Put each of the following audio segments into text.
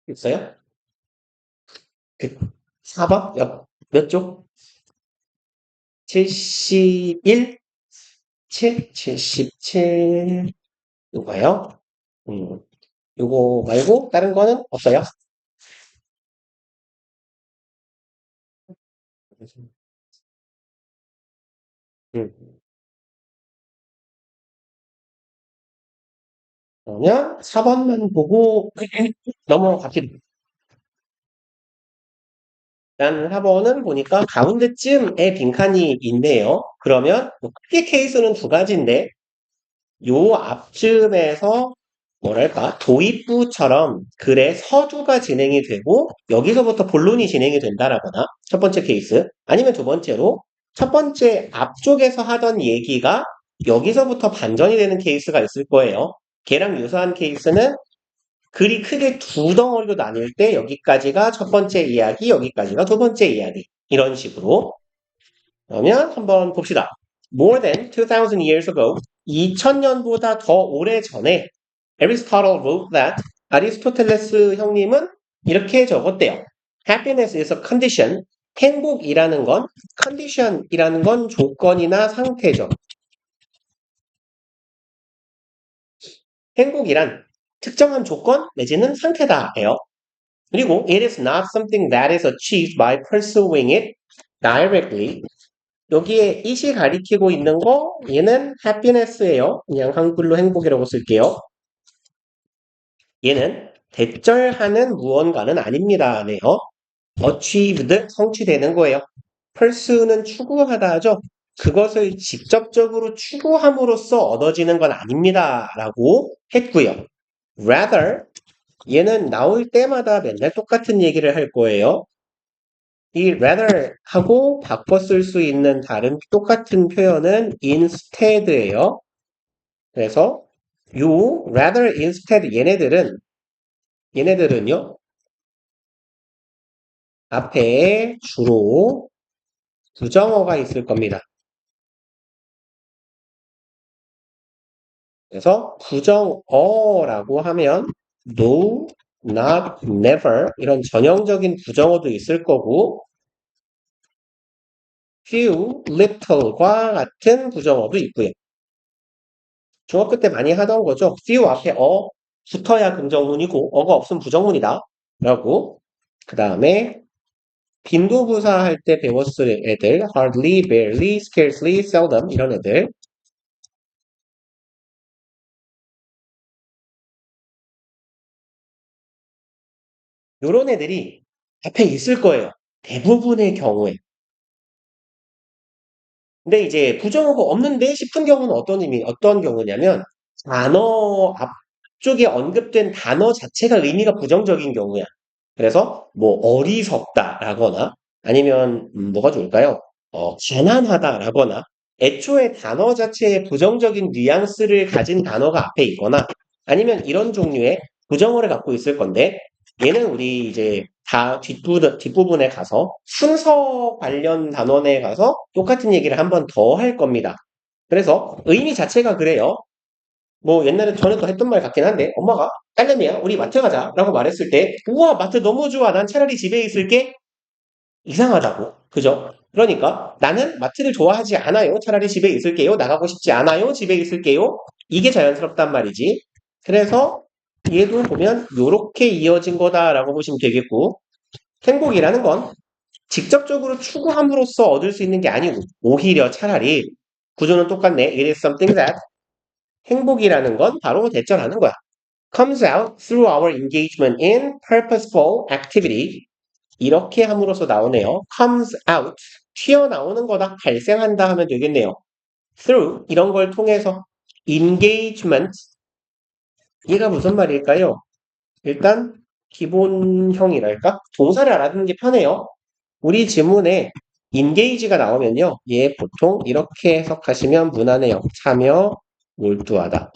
있어요? 그 4번? 몇 쪽? 71? 7? 77? 이거요? 음, 요거 말고 다른 거는 없어요? 음, 그러면 4번만 보고 넘어갑시다. 일단 4번은 보니까 가운데쯤에 빈칸이 있네요. 그러면 뭐 크게 케이스는 두 가지인데 요 앞쯤에서 뭐랄까 도입부처럼 글의 서두가 진행이 되고 여기서부터 본론이 진행이 된다라거나 첫 번째 케이스 아니면 두 번째로 첫 번째 앞쪽에서 하던 얘기가 여기서부터 반전이 되는 케이스가 있을 거예요. 걔랑 유사한 케이스는 글이 크게 두 덩어리로 나뉠 때 여기까지가 첫 번째 이야기, 여기까지가 두 번째 이야기 이런 식으로 그러면 한번 봅시다. More than 2000 years ago, 2000년보다 더 오래 전에 Aristotle wrote that 아리스토텔레스 형님은 이렇게 적었대요. Happiness is a condition. 행복이라는 건 condition이라는 건 조건이나 상태죠. 행복이란 특정한 조건 내지는 상태다예요. 그리고 it is not something that is achieved by pursuing it directly. 여기에 it이 가리키고 있는 거 얘는 happiness예요. 그냥 한글로 행복이라고 쓸게요. 얘는 대절하는 무언가는 아닙니다. 네요. achieved 성취되는 거예요. pursue는 추구하다 하죠. 그것을 직접적으로 추구함으로써 얻어지는 건 아닙니다. 라고 했고요. rather 얘는 나올 때마다 맨날 똑같은 얘기를 할 거예요. 이 rather 하고 바꿔 쓸 수 있는 다른 똑같은 표현은 instead예요. 그래서 요 rather instead 얘네들은요 앞에 주로 부정어가 있을 겁니다. 그래서 부정어라고 하면 no, not, never 이런 전형적인 부정어도 있을 거고 few, little과 같은 부정어도 있고요. 중학교 때 많이 하던 거죠. few 앞에 어 붙어야 긍정문이고 어가 없으면 부정문이다. 라고 그 다음에 빈도부사 할 때 배웠을 애들 hardly, barely, scarcely, seldom 이런 애들 요런 애들이 앞에 있을 거예요. 대부분의 경우에. 근데 이제 부정어가 없는데 싶은 경우는 어떤 경우냐면 단어 앞쪽에 언급된 단어 자체가 의미가 부정적인 경우야. 그래서 뭐 어리석다라거나 아니면 뭐가 좋을까요? 가난하다라거나 애초에 단어 자체에 부정적인 뉘앙스를 가진 단어가 앞에 있거나 아니면 이런 종류의 부정어를 갖고 있을 건데 얘는 우리 이제 다 뒷부분에 가서 순서 관련 단원에 가서 똑같은 얘기를 한 번 더 할 겁니다. 그래서 의미 자체가 그래요. 뭐 옛날에 전에도 했던 말 같긴 한데 엄마가 딸내미야 우리 마트 가자 라고 말했을 때 우와 마트 너무 좋아 난 차라리 집에 있을게 이상하다고 그죠? 그러니까 나는 마트를 좋아하지 않아요 차라리 집에 있을게요 나가고 싶지 않아요 집에 있을게요 이게 자연스럽단 말이지 그래서 얘도 보면 요렇게 이어진 거다라고 보시면 되겠고 행복이라는 건 직접적으로 추구함으로써 얻을 수 있는 게 아니고 오히려 차라리 구조는 똑같네 it is something that 행복이라는 건 바로 대절하는 거야 comes out through our engagement in purposeful activity. 이렇게 함으로써 나오네요. comes out. 튀어나오는 거다. 발생한다 하면 되겠네요. through. 이런 걸 통해서 engagement. 얘가 무슨 말일까요? 일단 기본형이랄까? 동사를 알아두는 게 편해요. 우리 지문에 engage가 나오면요. 얘 보통 이렇게 해석하시면 무난해요. 참여, 몰두하다.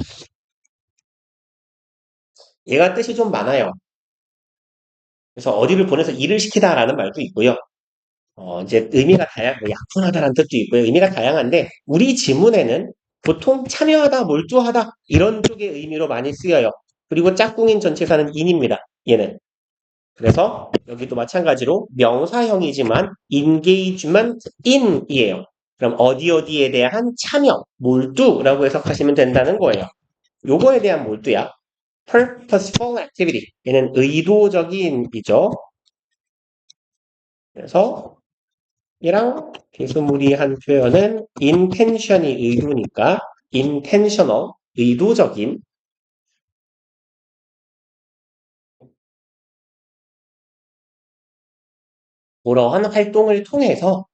얘가 뜻이 좀 많아요. 그래서 어디를 보내서 일을 시키다라는 말도 있고요. 이제 의미가 뭐 약분하다라는 뜻도 있고요. 의미가 다양한데, 우리 지문에는 보통 참여하다, 몰두하다, 이런 쪽의 의미로 많이 쓰여요. 그리고 짝꿍인 전치사는 in입니다. 얘는. 그래서 여기도 마찬가지로 명사형이지만 engagement in이에요. 그럼 어디 어디에 대한 참여, 몰두라고 해석하시면 된다는 거예요. 요거에 대한 몰두야. purposeful activity. 얘는 의도적인이죠. 그래서 얘랑 비스무리한 표현은 intention이 의도니까 intentional, 의도적인 그러한 활동을 통해서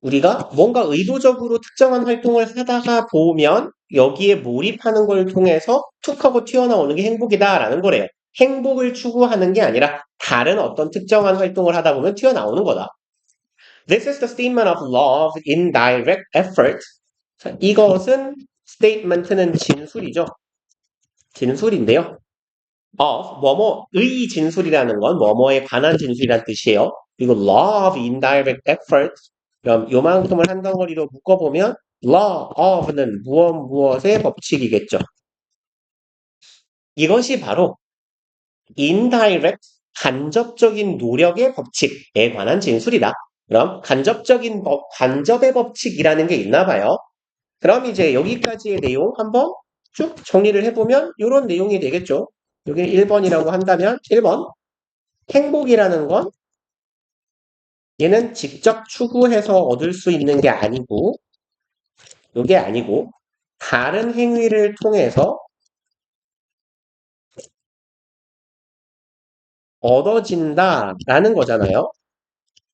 우리가 뭔가 의도적으로 특정한 활동을 하다가 보면 여기에 몰입하는 걸 통해서 툭 하고 튀어나오는 게 행복이다라는 거래요. 행복을 추구하는 게 아니라 다른 어떤 특정한 활동을 하다 보면 튀어나오는 거다. This is the statement of love in direct effort. 자, 이것은 statement는 진술이죠. 진술인데요. 뭐뭐의 진술이라는 건 뭐뭐에 관한 진술이란 뜻이에요. 그리고 love indirect effort. 그럼 요만큼을 한 덩어리로 묶어보면 law of는 무엇의 법칙이겠죠. 이것이 바로 indirect 간접적인 노력의 법칙에 관한 진술이다. 그럼 간접적인 간접의 법칙이라는 게 있나 봐요. 그럼 이제 여기까지의 내용 한번 쭉 정리를 해보면 이런 내용이 되겠죠. 여기 1번이라고 한다면 1번 행복이라는 건 얘는 직접 추구해서 얻을 수 있는 게 아니고 이게 아니고 다른 행위를 통해서 얻어진다라는 거잖아요.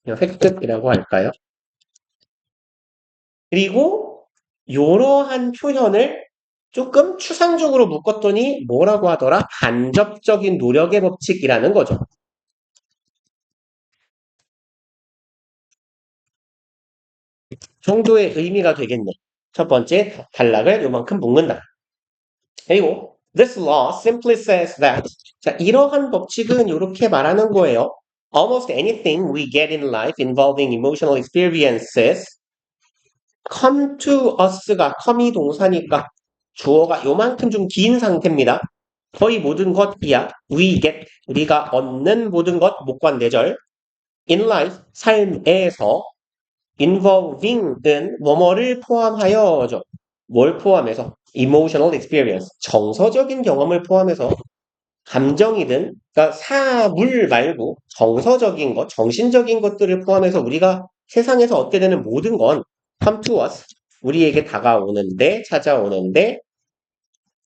획득이라고 할까요? 그리고 이러한 표현을 조금 추상적으로 묶었더니 뭐라고 하더라? 간접적인 노력의 법칙이라는 거죠. 정도의 의미가 되겠네. 첫 번째, 단락을 요만큼 묶는다. 그리고 this law simply says that 자, 이러한 법칙은 이렇게 말하는 거예요. Almost anything we get in life involving emotional experiences come to us가 come이 동사니까 주어가 요만큼 좀 긴 상태입니다. 거의 모든 것이야. We get 우리가 얻는 모든 것 목관대절 in life 삶에서 involving은 뭐뭐를 포함하여죠. 뭘 포함해서? emotional experience 정서적인 경험을 포함해서 감정이든 그러니까 사물 말고 정서적인 것, 정신적인 것들을 포함해서 우리가 세상에서 얻게 되는 모든 건 come to us 우리에게 다가오는데 찾아오는데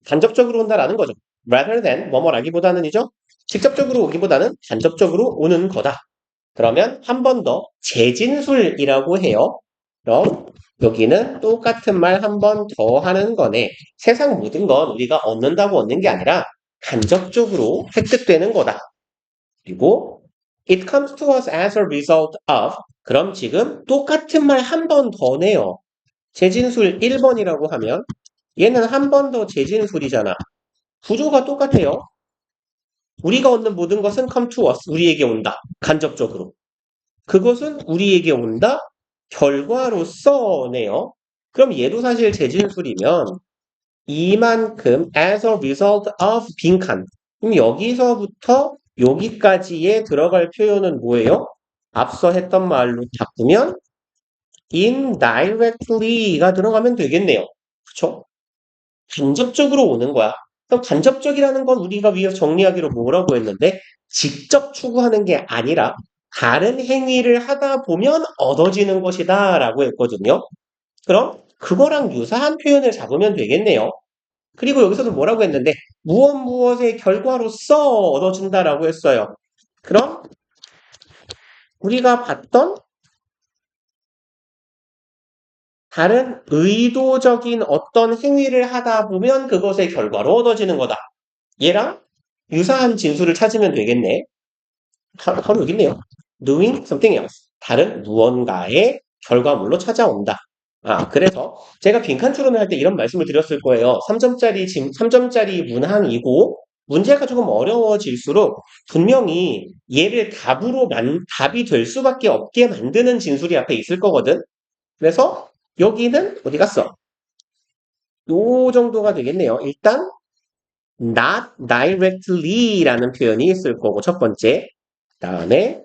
간접적으로 온다라는 거죠. rather than 뭐뭐라기보다는이죠. 직접적으로 오기보다는 간접적으로 오는 거다. 그러면 한 번 더 재진술이라고 해요. 그럼 여기는 똑같은 말 한 번 더 하는 거네. 세상 모든 건 우리가 얻는다고 얻는 게 아니라 간접적으로 획득되는 거다. 그리고 it comes to us as a result of 그럼 지금 똑같은 말 한 번 더 내요. 재진술 1번이라고 하면 얘는 한 번 더 재진술이잖아. 구조가 똑같아요. 우리가 얻는 모든 것은 come to us. 우리에게 온다. 간접적으로. 그것은 우리에게 온다. 결과로서네요. 그럼 얘도 사실 재진술이면 이만큼 as a result of 빈칸. 그럼 여기서부터 여기까지에 들어갈 표현은 뭐예요? 앞서 했던 말로 바꾸면 indirectly가 들어가면 되겠네요. 그쵸? 간접적으로 오는 거야. 그럼 간접적이라는 건 우리가 위에서 정리하기로 뭐라고 했는데 직접 추구하는 게 아니라 다른 행위를 하다 보면 얻어지는 것이다 라고 했거든요. 그럼 그거랑 유사한 표현을 잡으면 되겠네요. 그리고 여기서도 뭐라고 했는데 무엇의 결과로서 얻어진다라고 했어요. 그럼 우리가 봤던 다른 의도적인 어떤 행위를 하다 보면 그것의 결과로 얻어지는 거다. 얘랑 유사한 진술을 찾으면 되겠네. 바로 여기 있네요. doing something else. 다른 무언가의 결과물로 찾아온다. 그래서 제가 빈칸 추론을 할 때 이런 말씀을 드렸을 거예요. 3점짜리 문항이고 문제가 조금 어려워질수록 분명히 얘를 답이 될 수밖에 없게 만드는 진술이 앞에 있을 거거든. 그래서 여기는 어디 갔어? 요 정도가 되겠네요. 일단 not directly라는 표현이 있을 거고 첫 번째. 다음에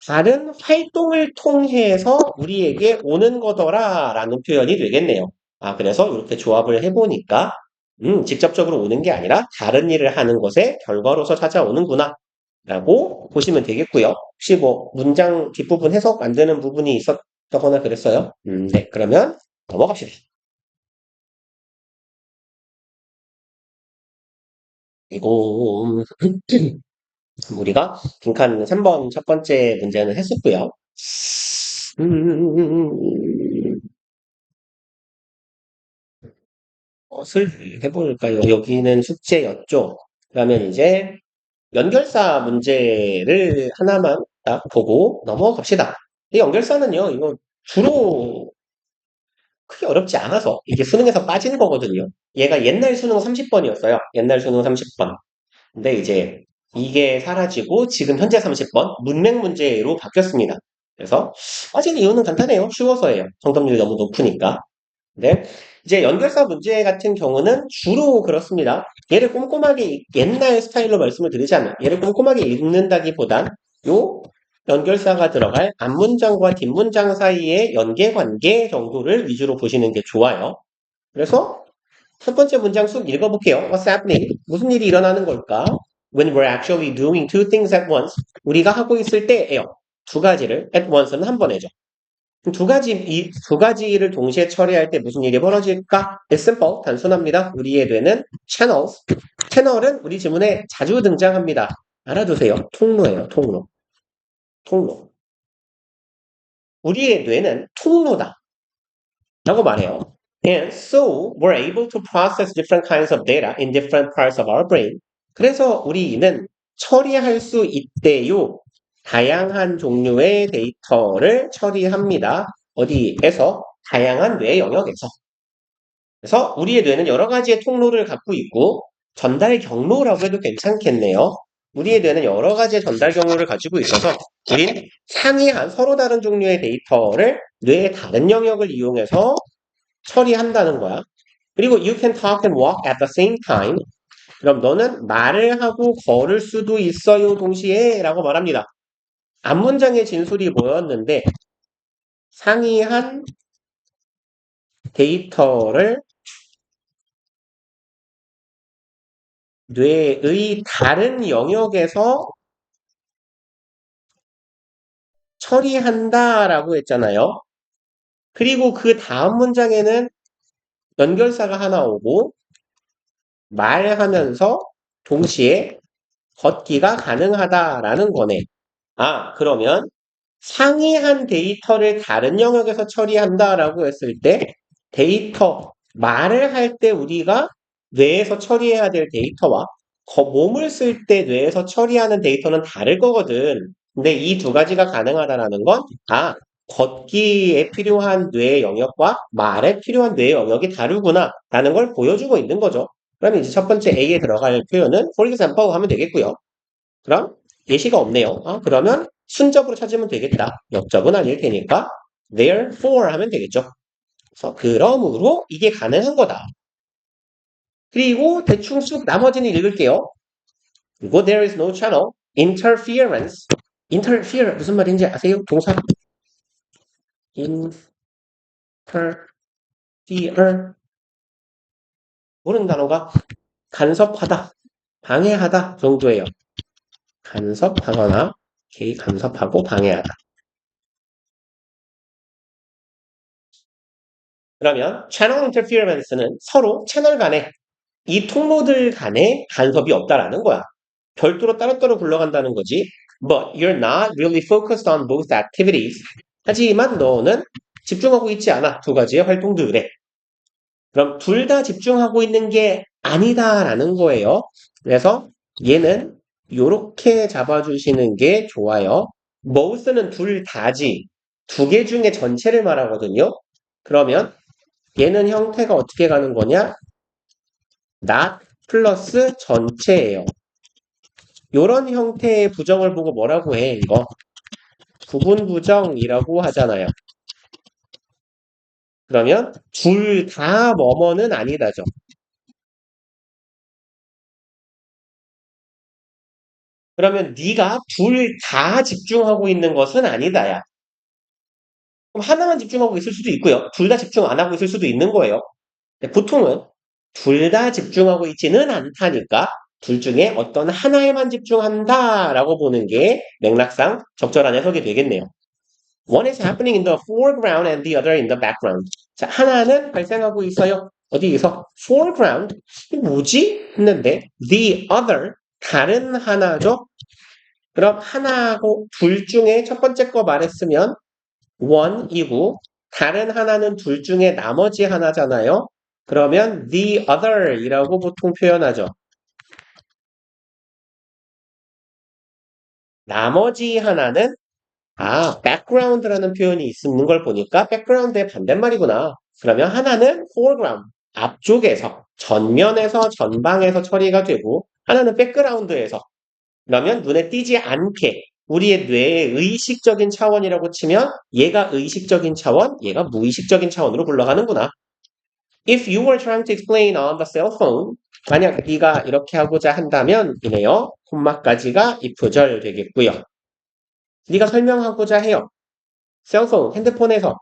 다른 활동을 통해서 우리에게 오는 거더라라는 표현이 되겠네요. 아, 그래서 이렇게 조합을 해보니까 직접적으로 오는 게 아니라 다른 일을 하는 것의 결과로서 찾아오는구나 라고 보시면 되겠고요. 혹시 뭐 문장 뒷부분 해석 안 되는 부분이 있었거나 그랬어요? 네, 그러면 넘어갑시다. 그리고 우리가 빈칸 3번 첫 번째 문제는 했었고요. 것을 해볼까요? 여기는 숙제였죠. 그러면 이제 연결사 문제를 하나만 딱 보고 넘어갑시다. 이 연결사는요, 이거 주로 크게 어렵지 않아서 이게 수능에서 빠지는 거거든요. 얘가 옛날 수능 30번이었어요. 옛날 수능 30번. 근데 이제 이게 사라지고 지금 현재 30번 문맹 문제로 바뀌었습니다. 그래서 빠지는 이유는 간단해요. 쉬워서예요. 정답률이 너무 높으니까. 네. 이제 연결사 문제 같은 경우는 주로 그렇습니다. 얘를 꼼꼼하게 옛날 스타일로 말씀을 드리자면 얘를 꼼꼼하게 읽는다기보단 요 연결사가 들어갈 앞문장과 뒷문장 사이의 연계 관계 정도를 위주로 보시는 게 좋아요. 그래서 첫 번째 문장 쭉 읽어볼게요. What's happening? 무슨 일이 일어나는 걸까? When we're actually doing two things at once. 우리가 하고 있을 때예요. 두 가지를 at once는 한 번에죠. 이 두 가지를 동시에 처리할 때 무슨 일이 벌어질까? It's simple. 단순합니다. 우리의 뇌는 channels. 채널은 우리 지문에 자주 등장합니다. 알아두세요. 통로예요. 통로. 통로. 우리의 뇌는 통로다. 라고 말해요. And so we're able to process different kinds of data in different parts of our brain. 그래서 우리는 처리할 수 있대요. 다양한 종류의 데이터를 처리합니다. 어디에서? 다양한 뇌 영역에서. 그래서 우리의 뇌는 여러 가지의 통로를 갖고 있고 전달 경로라고 해도 괜찮겠네요. 우리의 뇌는 여러 가지의 전달 경로를 가지고 있어서 우린 상이한 서로 다른 종류의 데이터를 뇌의 다른 영역을 이용해서 처리한다는 거야. 그리고 you can talk and walk at the same time. 그럼 너는 말을 하고 걸을 수도 있어요 동시에 라고 말합니다. 앞문장의 진술이 뭐였는데 상이한 데이터를 뇌의 다른 영역에서 처리한다라고 했잖아요. 그리고 그 다음 문장에는 연결사가 하나 오고 말하면서 동시에 걷기가 가능하다라는 거네. 아, 그러면 상이한 데이터를 다른 영역에서 처리한다라고 했을 때 데이터, 말을 할 때 우리가 뇌에서 처리해야 될 데이터와 몸을 쓸 때 뇌에서 처리하는 데이터는 다를 거거든. 근데 이 두 가지가 가능하다라는 건, 아, 걷기에 필요한 뇌의 영역과 말에 필요한 뇌의 영역이 다르구나, 라는 걸 보여주고 있는 거죠. 그러면 이제 첫 번째 A에 들어갈 표현은 for example 하면 되겠고요. 그럼 예시가 없네요. 그러면 순접으로 찾으면 되겠다. 역접은 아닐 테니까 therefore 하면 되겠죠. 그래서 그러므로 이게 가능한 거다. 그리고 대충 쑥 나머지는 읽을게요. 그리고 there is no channel interference. interfere 무슨 말인지 아세요? 동사 interfere 모르는 단어가 간섭하다, 방해하다 정도예요. 간섭하거나 간섭하고 방해하다. 그러면 channel interference는 서로 채널 간에 이 통로들 간에 간섭이 없다라는 거야. 별도로 따로따로 굴러간다는 거지. But you're not really focused on both activities. 하지만 너는 집중하고 있지 않아. 두 가지의 활동들에. 그럼 둘 다 집중하고 있는 게 아니다라는 거예요. 그래서 얘는 이렇게 잡아주시는 게 좋아요. both는 둘 다지. 두 개 중에 전체를 말하거든요. 그러면 얘는 형태가 어떻게 가는 거냐? not 플러스 전체예요. 요런 형태의 부정을 보고 뭐라고 해, 이거? 부분 부정이라고 하잖아요. 그러면 둘 다 뭐뭐는 아니다죠. 그러면 네가 둘 다 집중하고 있는 것은 아니다야. 그럼 하나만 집중하고 있을 수도 있고요. 둘 다 집중 안 하고 있을 수도 있는 거예요. 근데 보통은 둘 다 집중하고 있지는 않다니까 둘 중에 어떤 하나에만 집중한다라고 보는 게 맥락상 적절한 해석이 되겠네요. One is happening in the foreground and the other in the background. 자, 하나는 발생하고 있어요. 어디에서? foreground. 이게 뭐지? 했는데 the other 다른 하나죠. 그럼 하나하고 둘 중에 첫 번째 거 말했으면 one이고 다른 하나는 둘 중에 나머지 하나잖아요. 그러면 the other이라고 보통 표현하죠. 나머지 하나는 background라는 표현이 있는 걸 보니까 background의 반대말이구나. 그러면 하나는 foreground, 앞쪽에서, 전면에서, 전방에서 처리가 되고 하나는 background에서 그러면 눈에 띄지 않게 우리의 뇌의 의식적인 차원이라고 치면 얘가 의식적인 차원, 얘가 무의식적인 차원으로 굴러가는구나. If you were trying to explain on the cell phone, 만약 네가 이렇게 하고자 한다면 이네요. 콤마까지가 if절 되겠고요. 네가 설명하고자 해요. 셀폰, 핸드폰에서.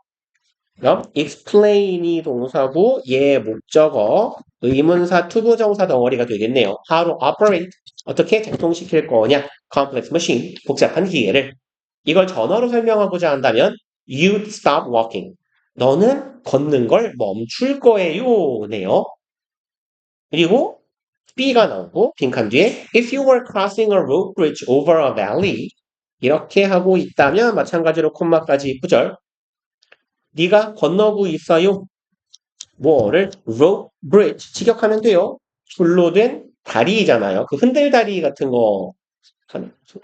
그럼 explain이 동사고 얘 목적어, 의문사, 투부정사 덩어리가 되겠네요. How to operate, 어떻게 작동시킬 거냐. complex machine, 복잡한 기계를. 이걸 전어로 설명하고자 한다면 you'd stop walking. 너는 걷는 걸 멈출 거예요. 네요. 그리고 B가 나오고 빈칸 뒤에 if you were crossing a rope bridge over a valley 이렇게 하고 있다면 마찬가지로 콤마까지 구절 네가 건너고 있어요. 뭐를 rope bridge 직역하면 돼요. 줄로 된 다리잖아요. 그 흔들다리 같은 거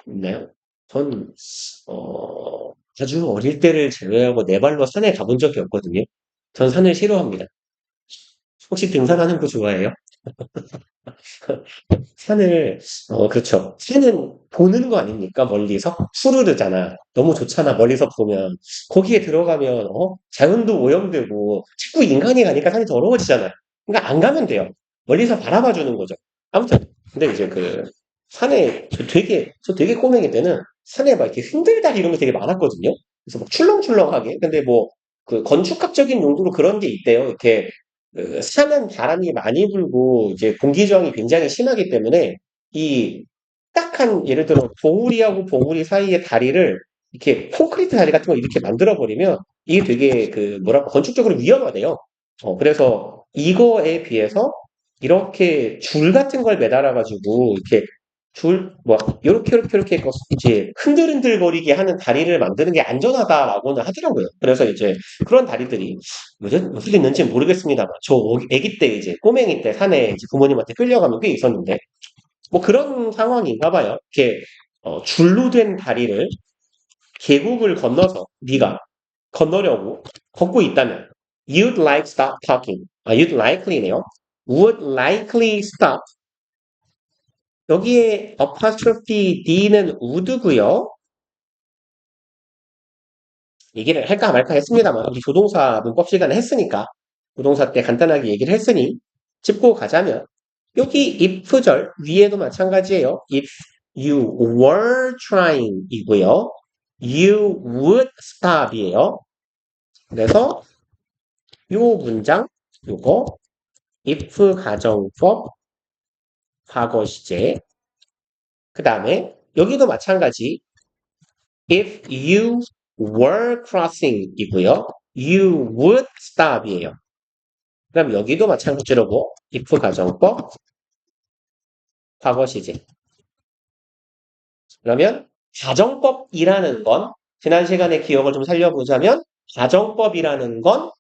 있나요? 전 아주 어릴 때를 제외하고 네 발로 산에 가본 적이 없거든요. 전 산을 싫어합니다. 혹시 등산하는 거 좋아해요? 산을, 그렇죠. 산은 보는 거 아닙니까? 멀리서? 푸르르잖아. 너무 좋잖아. 멀리서 보면. 거기에 들어가면, 자연도 오염되고, 자꾸 인간이 가니까 산이 더러워지잖아요. 그러니까 안 가면 돼요. 멀리서 바라봐 주는 거죠. 아무튼, 근데 이제 산에, 저 되게 꼬맹이 때는 산에 막 이렇게 흔들다리 이런 거 되게 많았거든요. 그래서 막 출렁출렁하게. 근데 뭐, 건축학적인 용도로 그런 게 있대요. 이렇게 산은 바람이 많이 불고 이제 공기 저항이 굉장히 심하기 때문에 이 딱한 예를 들어 봉우리하고 봉우리 사이의 다리를 이렇게 콘크리트 다리 같은 거 이렇게 만들어 버리면 이게 되게 뭐라고 건축적으로 위험하대요. 그래서 이거에 비해서 이렇게 줄 같은 걸 매달아 가지고 이렇게 뭐 요렇게 이제 흔들흔들거리게 하는 다리를 만드는 게 안전하다라고는 하더라고요. 그래서 이제 그런 다리들이 요즘 어떻게 있는지 모르겠습니다만 저 아기 때 이제 꼬맹이 때 산에 이제 부모님한테 끌려가면 꽤 있었는데 뭐 그런 상황인가 봐요. 이렇게 줄로 된 다리를 계곡을 건너서 네가 건너려고 걷고 있다면 you'd like stop talking. you'd likely네요. would likely stop. 여기에 apostrophe d는 would고요. 얘기를 할까 말까 했습니다만 우리 조동사 문법 시간에 했으니까 조동사 때 간단하게 얘기를 했으니 짚고 가자면 여기 if절 위에도 마찬가지예요. If you were trying 이고요. You would stop이에요. 그래서 요 문장 요거 if 가정법 과거 시제 그 다음에 여기도 마찬가지 if you were crossing 이고요. You would stop이에요. 그럼 여기도 마찬가지로 뭐 if 가정법 과거 시제 그러면 가정법이라는 건 지난 시간에 기억을 좀 살려보자면 가정법이라는 건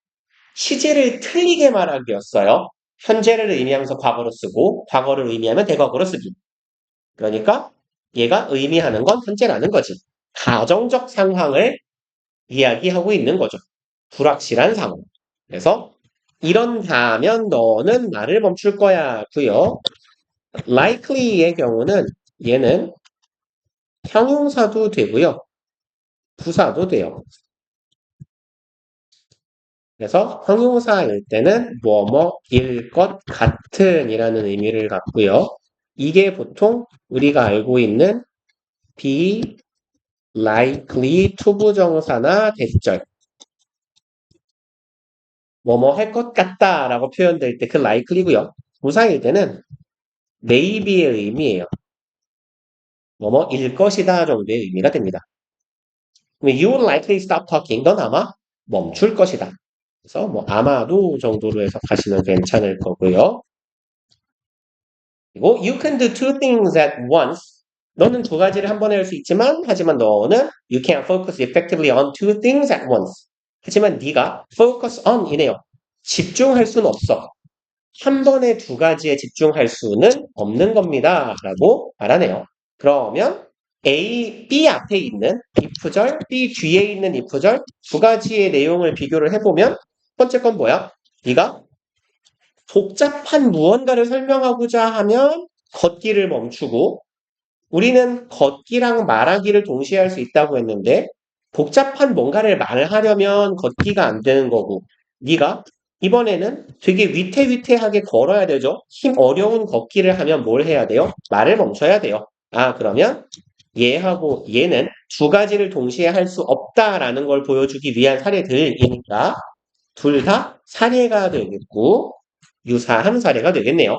시제를 틀리게 말하기였어요. 현재를 의미하면서 과거로 쓰고 과거를 의미하면 대과거로 쓰기. 그러니까 얘가 의미하는 건 현재라는 거지. 가정적 상황을 이야기하고 있는 거죠. 불확실한 상황. 그래서 이런다면 너는 말을 멈출 거야고요. likely의 경우는 얘는 형용사도 되고요. 부사도 돼요. 그래서 형용사일 때는 뭐뭐일 것 같은 이라는 의미를 갖고요. 이게 보통 우리가 알고 있는 be likely to 부정사나 대절. 뭐뭐 할 것 같다라고 표현될 때 그 likely고요. 부사일 때는 maybe의 의미예요. 뭐뭐일 것이다 정도의 의미가 됩니다. You will likely stop talking. 넌 아마 멈출 것이다. 그래서 뭐 아마도 정도로 해석하시면 괜찮을 거고요. 그리고 you can do two things at once. 너는 두 가지를 한 번에 할 수 있지만 하지만 너는 you can't focus effectively on two things at once. 하지만 네가 focus on 이네요. 집중할 수는 없어. 한 번에 두 가지에 집중할 수는 없는 겁니다. 라고 말하네요. 그러면 A, B 앞에 있는 if절, B 뒤에 있는 if절 두 가지의 내용을 비교를 해보면 첫 번째 건 뭐야? 네가 복잡한 무언가를 설명하고자 하면 걷기를 멈추고 우리는 걷기랑 말하기를 동시에 할 수 있다고 했는데 복잡한 뭔가를 말하려면 걷기가 안 되는 거고 네가 이번에는 되게 위태위태하게 걸어야 되죠. 힘 어려운 걷기를 하면 뭘 해야 돼요? 말을 멈춰야 돼요. 아 그러면 얘하고 얘는 두 가지를 동시에 할 수 없다라는 걸 보여주기 위한 사례들이니까 둘 다 사례가 되겠고 유사한 사례가 되겠네요.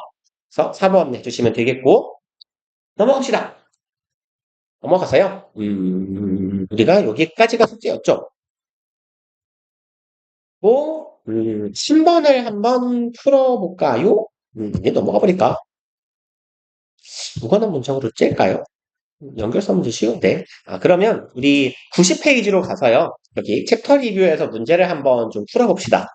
그래서 4번 해주시면 되겠고 넘어갑시다. 넘어가서요. 우리가 여기까지가 숙제였죠. 뭐, 10번을 한번 풀어볼까요? 이제 넘어가 버릴까? 무관한 문장으로 찔까요? 연결성 문제 쉬운데. 아, 그러면 우리 90페이지로 가서요. 여기 챕터 리뷰에서 문제를 한번 좀 풀어봅시다.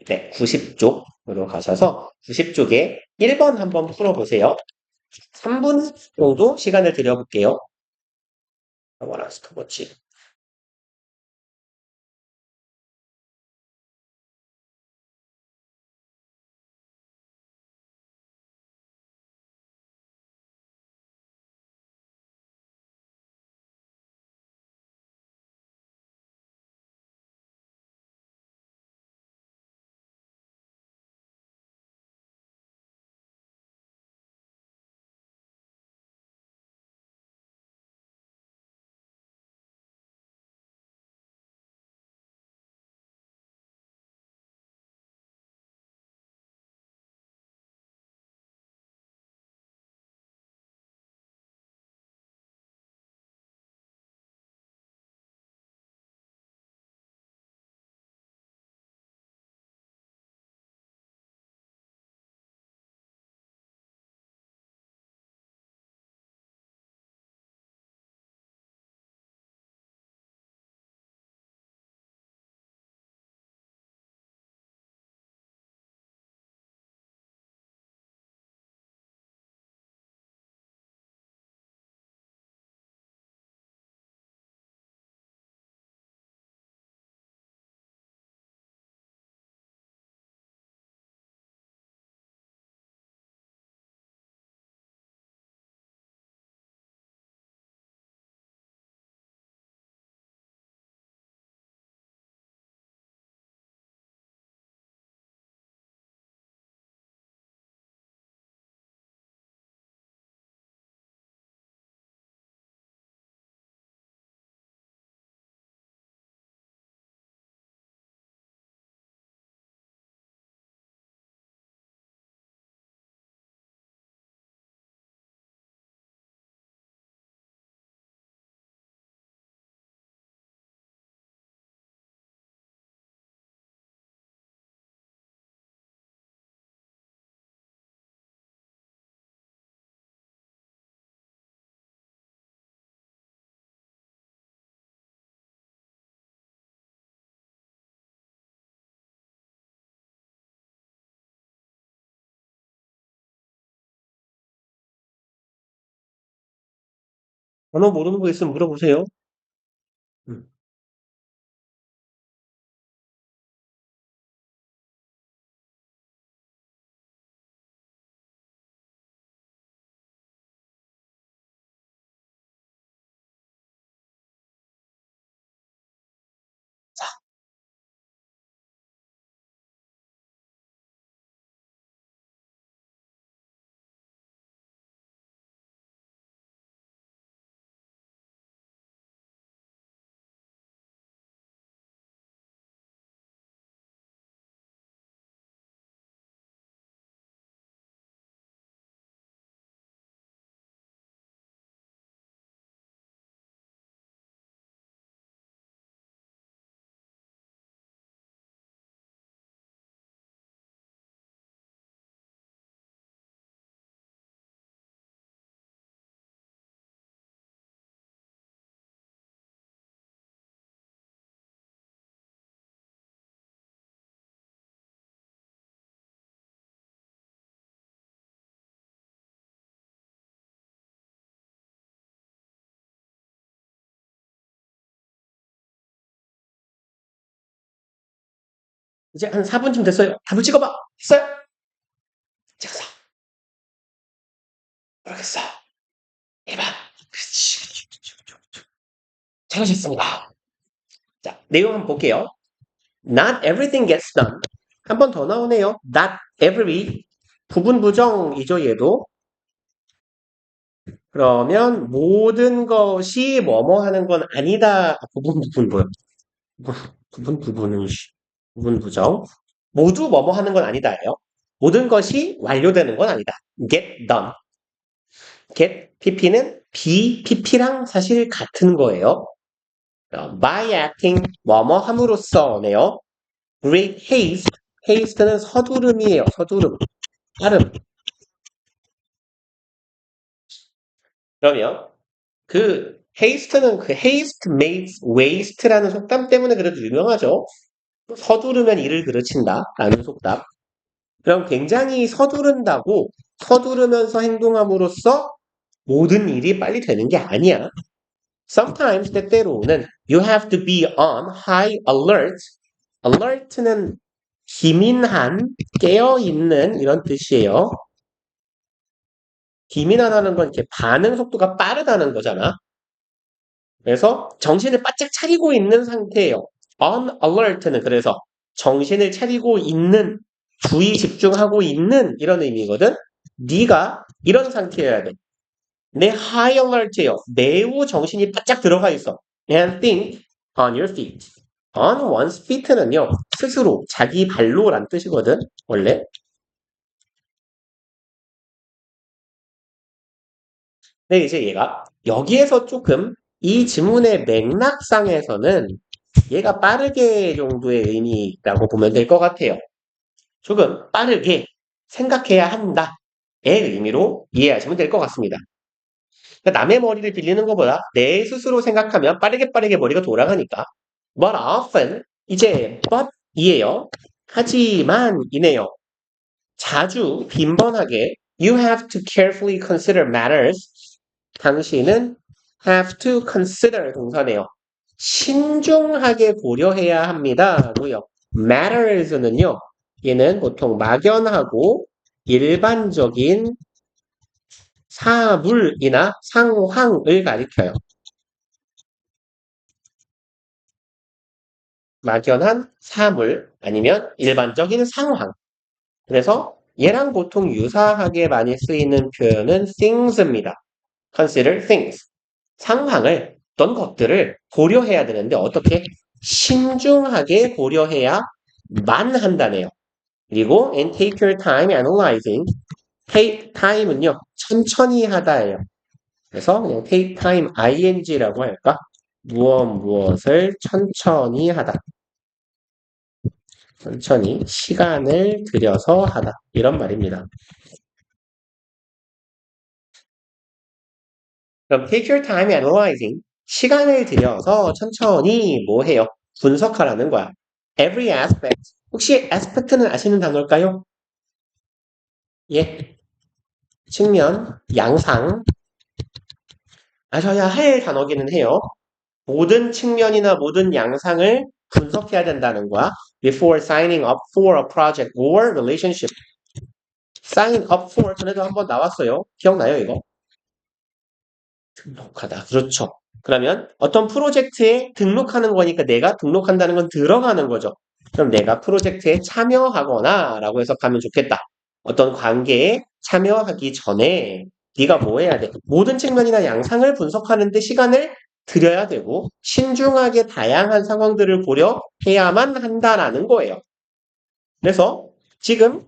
네, 90쪽으로 가셔서 90쪽에 1번 한번 풀어보세요. 3분 정도 시간을 드려볼게요. 아무나 스톱워치. 번호 모르는 거 있으면 물어보세요. 음. 이제 한 4분쯤 됐어요. 답을 찍어봐. 했어요? 찍었어. 모르겠어. 해봐. 그렇지. 잘하셨습니다. 자, 내용 한번 볼게요. Not everything gets done. 한 번 더 나오네요. Not every. 부분 부정이죠, 얘도. 그러면 모든 것이 뭐뭐 하는 건 아니다. 부분 뭐요? 부분은 부분 부정. 모두 뭐뭐 하는 건 아니다예요. 모든 것이 완료되는 건 아니다. Get done. get pp는 be pp랑 사실 같은 거예요. by acting 뭐뭐 함으로써네요. great haste. haste는 서두름이에요. 서두름. 빠름. 그러면 그 haste는 그 haste makes waste라는 속담 때문에 그래도 유명하죠. 서두르면 일을 그르친다 라는 속담. 그럼 굉장히 서두른다고 서두르면서 행동함으로써 모든 일이 빨리 되는 게 아니야. Sometimes 때때로는 you have to be on high alert. alert는 기민한, 깨어있는 이런 뜻이에요. 기민하다는 건 이렇게 반응 속도가 빠르다는 거잖아. 그래서 정신을 바짝 차리고 있는 상태예요. On alert는 그래서 정신을 차리고 있는, 주의 집중하고 있는 이런 의미거든. 네가 이런 상태여야 돼. 내 high alert예요. 매우 정신이 바짝 들어가 있어. And think on your feet. On one's feet는요. 스스로, 자기 발로란 뜻이거든. 원래. 근데 이제 얘가 여기에서 조금 이 지문의 맥락상에서는 얘가 빠르게 정도의 의미라고 보면 될 것 같아요. 조금 빠르게 생각해야 한다의 의미로 이해하시면 될 것 같습니다. 그러니까 남의 머리를 빌리는 것보다 내 스스로 생각하면 빠르게 빠르게 머리가 돌아가니까. But often 이제 but이에요. 하지만 이네요. 자주 빈번하게 you have to carefully consider matters. 당신은 have to consider 동사네요. 신중하게 고려해야 합니다고요. matters는요. 얘는 보통 막연하고 일반적인 사물이나 상황을 가리켜요. 막연한 사물 아니면 일반적인 상황. 그래서 얘랑 보통 유사하게 많이 쓰이는 표현은 things입니다. consider things. 상황을, 어떤 것들을 고려해야 되는데 어떻게? 신중하게 고려해야만 한다네요. 그리고 and take your time analyzing. take time은요. 천천히 하다예요. 그래서 그냥 take time ing라고 할까? 무엇을 천천히 하다. 천천히 시간을 들여서 하다. 이런 말입니다. 그럼 take your time analyzing. 시간을 들여서 천천히 뭐 해요? 분석하라는 거야. Every aspect. 혹시 aspect는 아시는 단어일까요? 예. 측면, 양상. 아셔야 할 단어기는 해요. 모든 측면이나 모든 양상을 분석해야 된다는 거야. Before signing up for a project or relationship. sign up for 전에도 한번 나왔어요. 기억나요, 이거? 등록하다. 그렇죠. 그러면 어떤 프로젝트에 등록하는 거니까 내가 등록한다는 건 들어가는 거죠. 그럼 내가 프로젝트에 참여하거나 라고 해석하면 좋겠다. 어떤 관계에 참여하기 전에 네가 뭐 해야 돼? 모든 측면이나 양상을 분석하는 데 시간을 들여야 되고 신중하게 다양한 상황들을 고려해야만 한다라는 거예요. 그래서 지금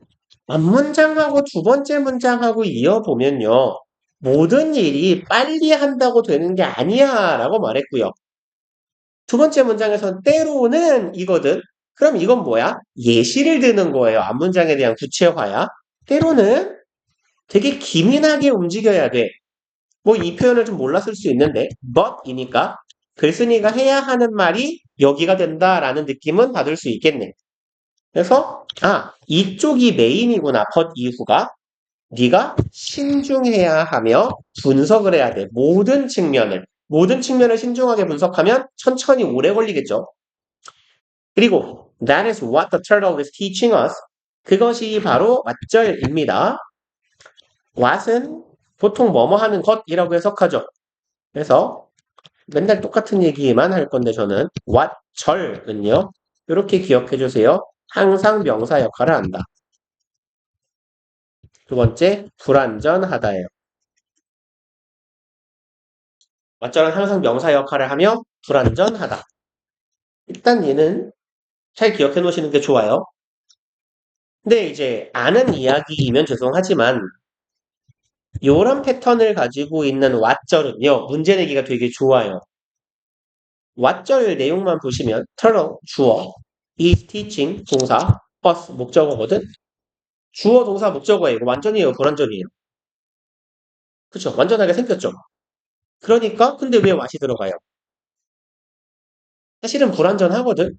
앞문장하고 두 번째 문장하고 이어보면요. 모든 일이 빨리 한다고 되는 게 아니야 라고 말했고요. 두 번째 문장에선 때로는 이거든. 그럼 이건 뭐야? 예시를 드는 거예요. 앞문장에 대한 구체화야. 때로는 되게 기민하게 움직여야 돼. 뭐 이 표현을 좀 몰랐을 수 있는데 but이니까 글쓴이가 해야 하는 말이 여기가 된다라는 느낌은 받을 수 있겠네. 그래서 이쪽이 메인이구나. but 이후가. 네가 신중해야 하며 분석을 해야 돼. 모든 측면을 신중하게 분석하면 천천히 오래 걸리겠죠. 그리고 That is what the turtle is teaching us. 그것이 바로 왓절입니다. what은 보통 뭐뭐 하는 것이라고 해석하죠. 그래서 맨날 똑같은 얘기만 할 건데 저는 왓절은요. 이렇게 기억해 주세요. 항상 명사 역할을 한다. 두 번째, 불완전하다예요. 왓절은 항상 명사 역할을 하며 불완전하다. 일단 얘는 잘 기억해 놓으시는 게 좋아요. 근데 이제 아는 이야기이면 죄송하지만 요런 패턴을 가지고 있는 왓절은요. 문제 내기가 되게 좋아요. 왓절 내용만 보시면 turtle 주어, is teaching 동사, us 목적어거든. 주어 동사 목적어예요. 이거 완전이에요, 불완전이에요. 그쵸? 완전하게 생겼죠? 그러니까 근데 왜 what이 들어가요? 사실은 불완전하거든.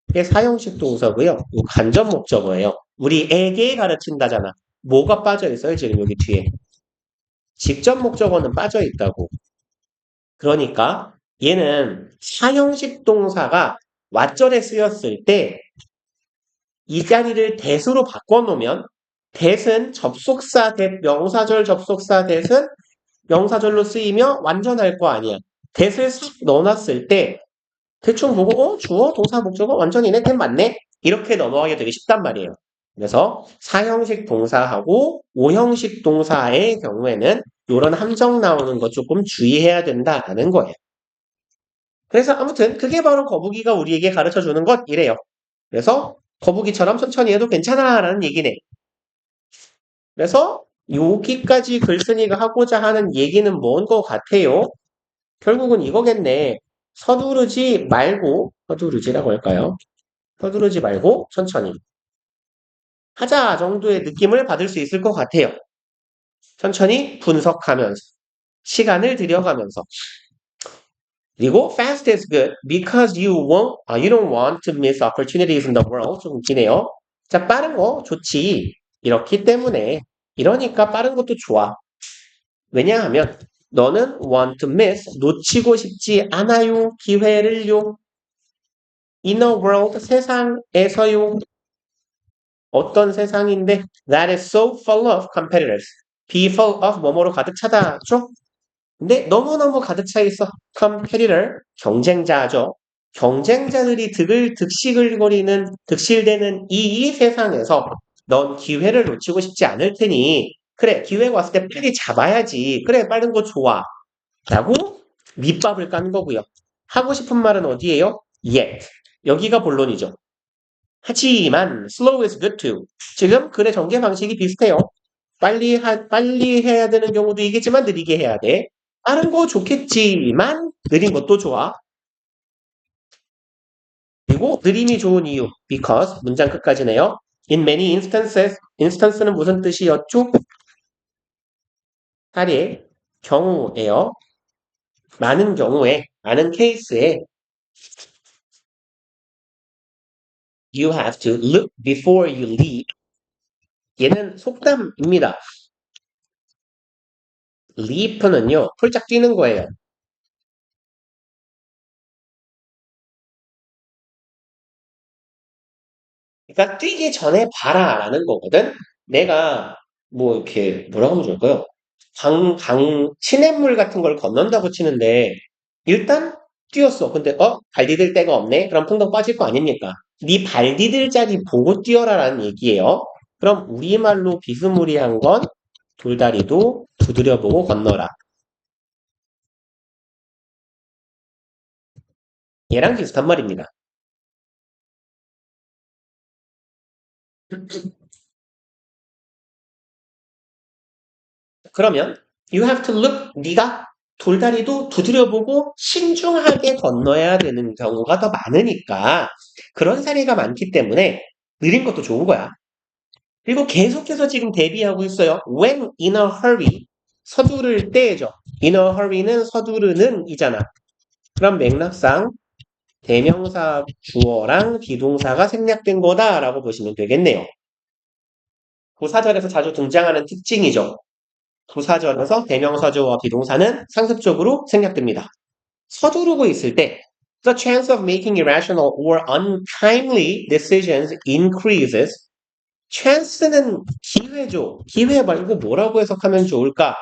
이게 사형식 동사고요. 이거 간접 목적어예요. 우리에게 가르친다잖아. 뭐가 빠져 있어요? 지금 여기 뒤에. 직접 목적어는 빠져 있다고. 그러니까 얘는 사형식 동사가 왓절에 쓰였을 때 이 자리를 that으로 바꿔놓으면 that은 접속사 that, 명사절 접속사 that은 명사절로 쓰이며 완전할 거 아니야. that을 싹 넣어놨을 때 대충 보고 주어, 동사, 목적어 완전이네, that 맞네 이렇게 넘어가기 되게 쉽단 말이에요. 그래서 사형식 동사하고 오형식 동사의 경우에는 이런 함정 나오는 거 조금 주의해야 된다라는 거예요. 그래서 아무튼 그게 바로 거북이가 우리에게 가르쳐주는 것이래요. 그래서 거북이처럼 천천히 해도 괜찮아라는 얘기네. 그래서 여기까지 글쓴이가 하고자 하는 얘기는 뭔 것 같아요? 결국은 이거겠네. 서두르지라고 할까요? 서두르지 말고 천천히 하자 정도의 느낌을 받을 수 있을 것 같아요. 천천히 분석하면서 시간을 들여가면서 그리고 fast is good because you don't want to miss opportunities in the world. 좀 웃기네요. 자, 빠른 거 좋지. 이렇기 때문에 이러니까 빠른 것도 좋아. 왜냐하면 너는 want to miss 놓치고 싶지 않아요. 기회를요. In a world 세상에서요. 어떤 세상인데 that is so full of competitors. be full of 뭐뭐로 가득 차다죠. 근데 너무너무 가득 차 있어. competitor, 경쟁자죠. 경쟁자들이 득실되는 이 세상에서 넌 기회를 놓치고 싶지 않을 테니 그래, 기회가 왔을 때 빨리 잡아야지. 그래, 빠른 거 좋아. 라고 밑밥을 깐 거고요. 하고 싶은 말은 어디예요? yet. 여기가 본론이죠. 하지만 slow is good too. 지금 글의 전개 방식이 비슷해요. 빨리 해야 되는 경우도 있겠지만 느리게 해야 돼. 빠른 거 좋겠지만 느린 것도 좋아. 그리고 느림이 좋은 이유 because 문장 끝까지네요. In many instances, instance는 무슨 뜻이었죠? 사례, 경우예요. 많은 경우에, 많은 케이스에 you have to look before you leap. 얘는 속담입니다. leap는요, 폴짝 뛰는 거예요. 그러니까 뛰기 전에 봐라라는 거거든. 내가 뭐 이렇게 뭐라고 하면 좋을까요? 시냇물 같은 걸 건넌다고 치는데 일단 뛰었어. 근데 발 디딜 데가 없네. 그럼 풍덩 빠질 거 아닙니까? 네 발 디딜 자리 보고 뛰어라라는 얘기예요. 그럼 우리말로 비스무리한 건 돌다리도 두드려보고 건너라. 얘랑 비슷한 말입니다. 그러면 you have to look 네가 돌다리도 두드려보고 신중하게 건너야 되는 경우가 더 많으니까 그런 사례가 많기 때문에 느린 것도 좋은 거야. 그리고 계속해서 지금 대비하고 있어요. When in a hurry 서두를 때죠. In a hurry는 서두르는 이잖아. 그럼 맥락상 대명사 주어랑 비동사가 생략된 거다라고 보시면 되겠네요. 부사절에서 자주 등장하는 특징이죠. 부사절에서 대명사 주어와 비동사는 상습적으로 생략됩니다. 서두르고 있을 때 The chance of making irrational or untimely decisions increases. chance는 기회죠. 기회 말고 뭐라고 해석하면 좋을까?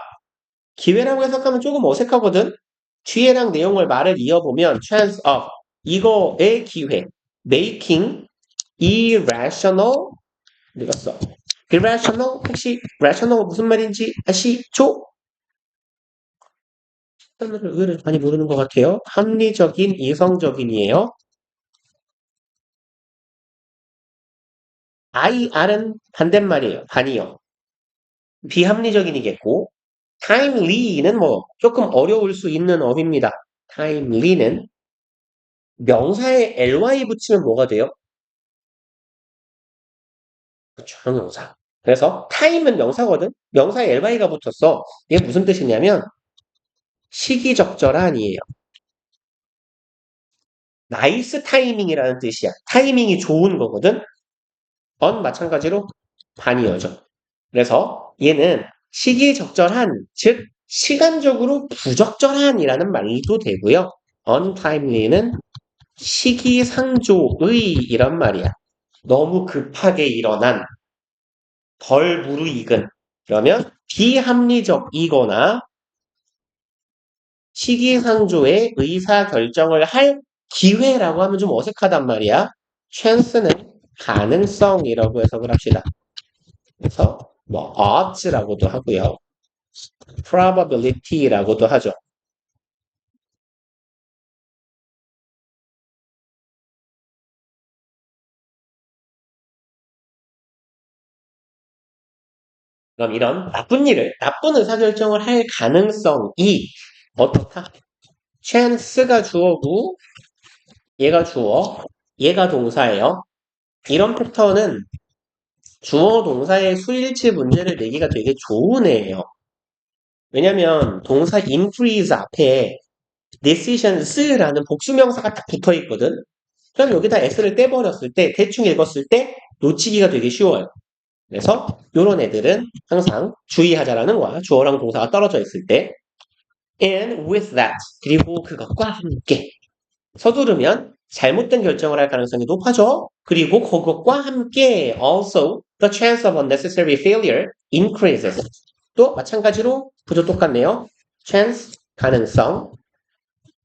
기회라고 해석하면 조금 어색하거든? 뒤에랑 내용을 말을 이어보면 chance of 이거의 기회 making irrational 읽었어. irrational 혹시 rational 무슨 말인지 아시죠? 단어를 의외로 많이 모르는 것 같아요. 합리적인, 이성적인이에요. IR은 반대말이에요. 반이요. 비합리적인이겠고 timely는 뭐 조금 어려울 수 있는 어휘입니다. timely는 명사에 ly 붙이면 뭐가 돼요? 그렇죠. 형용사. 그래서 time은 명사거든? 명사에 ly가 붙었어. 이게 무슨 뜻이냐면 시기적절한이에요. 나이스 타이밍이라는 뜻이야. 타이밍이 좋은 거거든? 마찬가지로 반이어죠. 그래서 얘는 시기적절한, 즉 시간적으로 부적절한이라는 말도 되고요. untimely는 시기상조의 이란 말이야. 너무 급하게 일어난, 덜 무르익은. 그러면 비합리적이거나 시기상조의 의사결정을 할 기회라고 하면 좀 어색하단 말이야. chance는 가능성이라고 해석을 합시다. 그래서 뭐 odds라고도 하고요. probability라고도 하죠. 그럼 이런 나쁜 의사결정을 할 가능성이 어떻다? chance가 주어고 얘가 주어, 얘가 동사예요. 이런 패턴은 주어 동사의 수일치 문제를 내기가 되게 좋은 애예요. 왜냐면 동사 increase 앞에 decisions라는 복수명사가 딱 붙어 있거든. 그럼 여기다 s를 떼버렸을 때 대충 읽었을 때 놓치기가 되게 쉬워요. 그래서 이런 애들은 항상 주의하자라는 거야. 주어랑 동사가 떨어져 있을 때. And with that 그리고 그것과 함께 서두르면 잘못된 결정을 할 가능성이 높아져. 그리고 그것과 함께 also the chance of unnecessary failure increases. 또 마찬가지로 구조 똑같네요. chance 가능성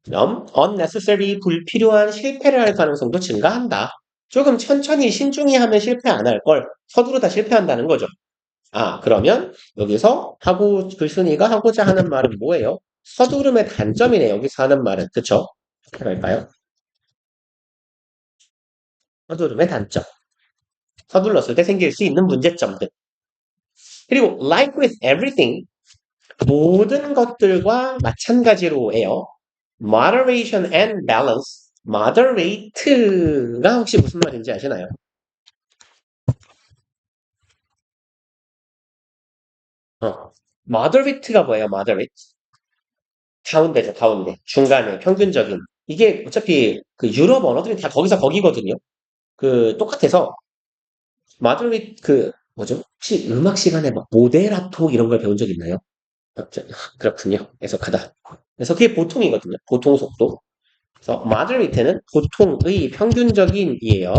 그럼 unnecessary 불필요한 실패를 할 가능성도 증가한다. 조금 천천히 신중히 하면 실패 안 할 걸 서두르다 실패한다는 거죠. 그러면 여기서 글쓴이가 하고자 하는 말은 뭐예요? 서두름의 단점이네 여기서 하는 말은 그쵸? 그럴까요? 서두름의 단점. 서둘렀을 때 생길 수 있는 문제점들. 그리고 like with everything 모든 것들과 마찬가지로예요. moderation and balance. moderate가 혹시 무슨 말인지 아시나요? moderate가 뭐예요? moderate? 가운데죠, 가운데. 중간에 평균적인. 이게 어차피 그 유럽 언어들이 다 거기서 거기거든요. 그 똑같아서 moderate 그 뭐죠? 혹시 음악 시간에 막 모데라토 이런 걸 배운 적 있나요? 그렇군요. 해석하다. 그래서 그게 보통이거든요. 보통 속도. 그래서 moderate는 보통의 평균적인이에요.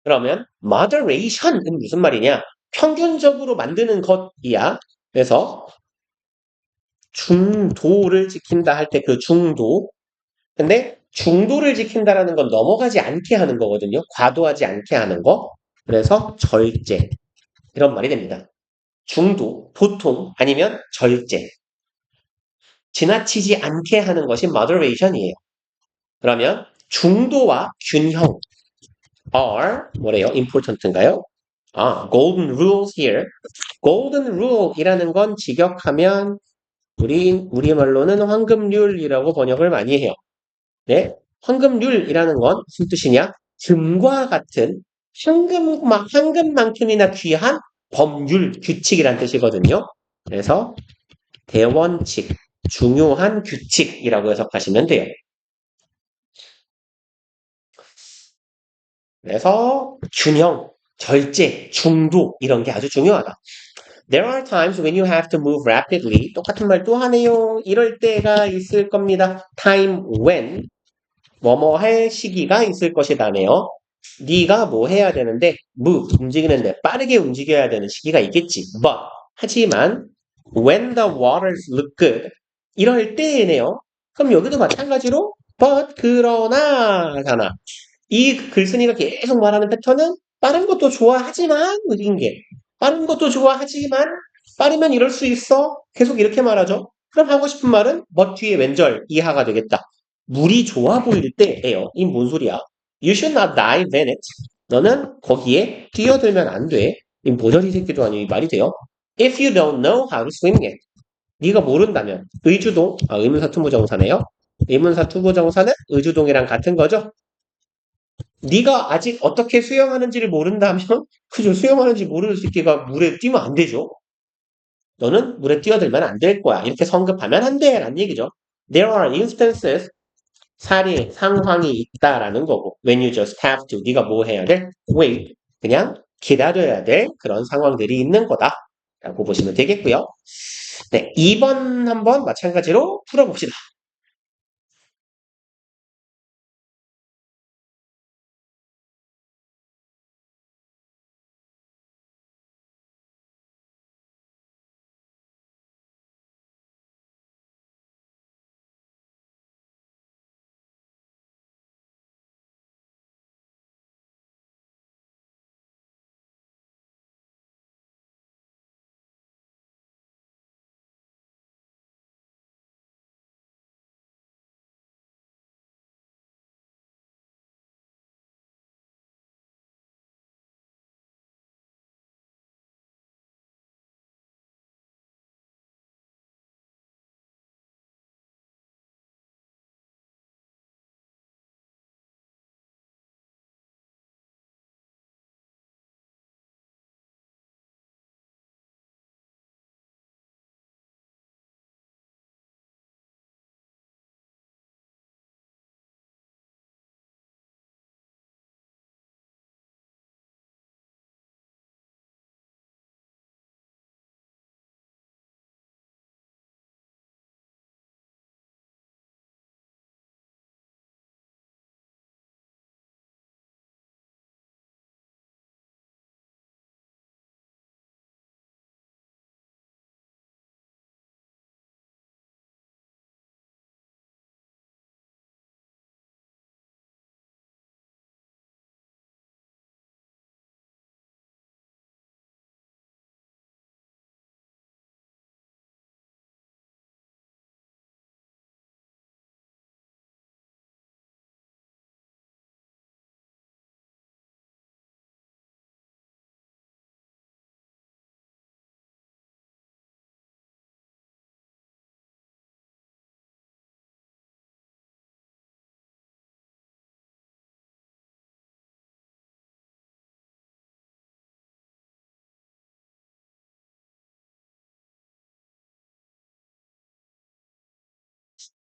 그러면 moderation은 무슨 말이냐? 평균적으로 만드는 것이야. 그래서 중도를 지킨다 할 때 그 중도. 근데 중도를 지킨다라는 건 넘어가지 않게 하는 거거든요. 과도하지 않게 하는 거. 그래서 절제. 이런 말이 됩니다. 중도, 보통, 아니면 절제. 지나치지 않게 하는 것이 moderation이에요. 그러면 중도와 균형 are 뭐래요? important인가요? golden rules here. golden rule이라는 건 직역하면 우리말로는 황금률이라고 번역을 많이 해요. 네? 황금률이라는 건 무슨 뜻이냐? 금과 같은 황금만큼이나 귀한 법률, 규칙이란 뜻이거든요. 그래서 대원칙, 중요한 규칙이라고 해석하시면 돼요. 그래서 균형, 절제, 중도 이런 게 아주 중요하다. There are times when you have to move rapidly. 똑같은 말 또 하네요. 이럴 때가 있을 겁니다. Time when 뭐뭐 할 시기가 있을 것이다네요. 네가 뭐 해야 되는데 move 움직이는데 빠르게 움직여야 되는 시기가 있겠지. But 하지만 when the waters look good 이럴 때네요. 그럼 여기도 마찬가지로 but 그러나잖아. 이 글쓴이가 계속 말하는 패턴은 빠른 것도 좋아하지만 느린 게 빠른 것도 좋아하지만 빠르면 이럴 수 있어. 계속 이렇게 말하죠. 그럼 하고 싶은 말은 but 뒤에 왼절 이하가 되겠다. 물이 좋아 보일 때예요. 이 뭔 소리야? You should not dive in it. 너는 거기에 뛰어들면 안 돼. 이 모서리 새끼도 아니고 이 말이 돼요. If you don't know how to swim yet. 네가 모른다면 의주동, 의문사 투부정사네요. 의문사 투부정사는 의주동이랑 같은 거죠. 네가 아직 어떻게 수영하는지를 모른다면 그죠? 수영하는지 모르는 새끼가 물에 뛰면 안 되죠. 너는 물에 뛰어들면 안 될 거야. 이렇게 성급하면 안 돼. 라는 얘기죠. There are instances 사례, 상황이 있다라는 거고 when you just have to 네가 뭐 해야 돼? wait 그냥 기다려야 될 그런 상황들이 있는 거다 라고 보시면 되겠고요. 네, 2번 한번 마찬가지로 풀어봅시다.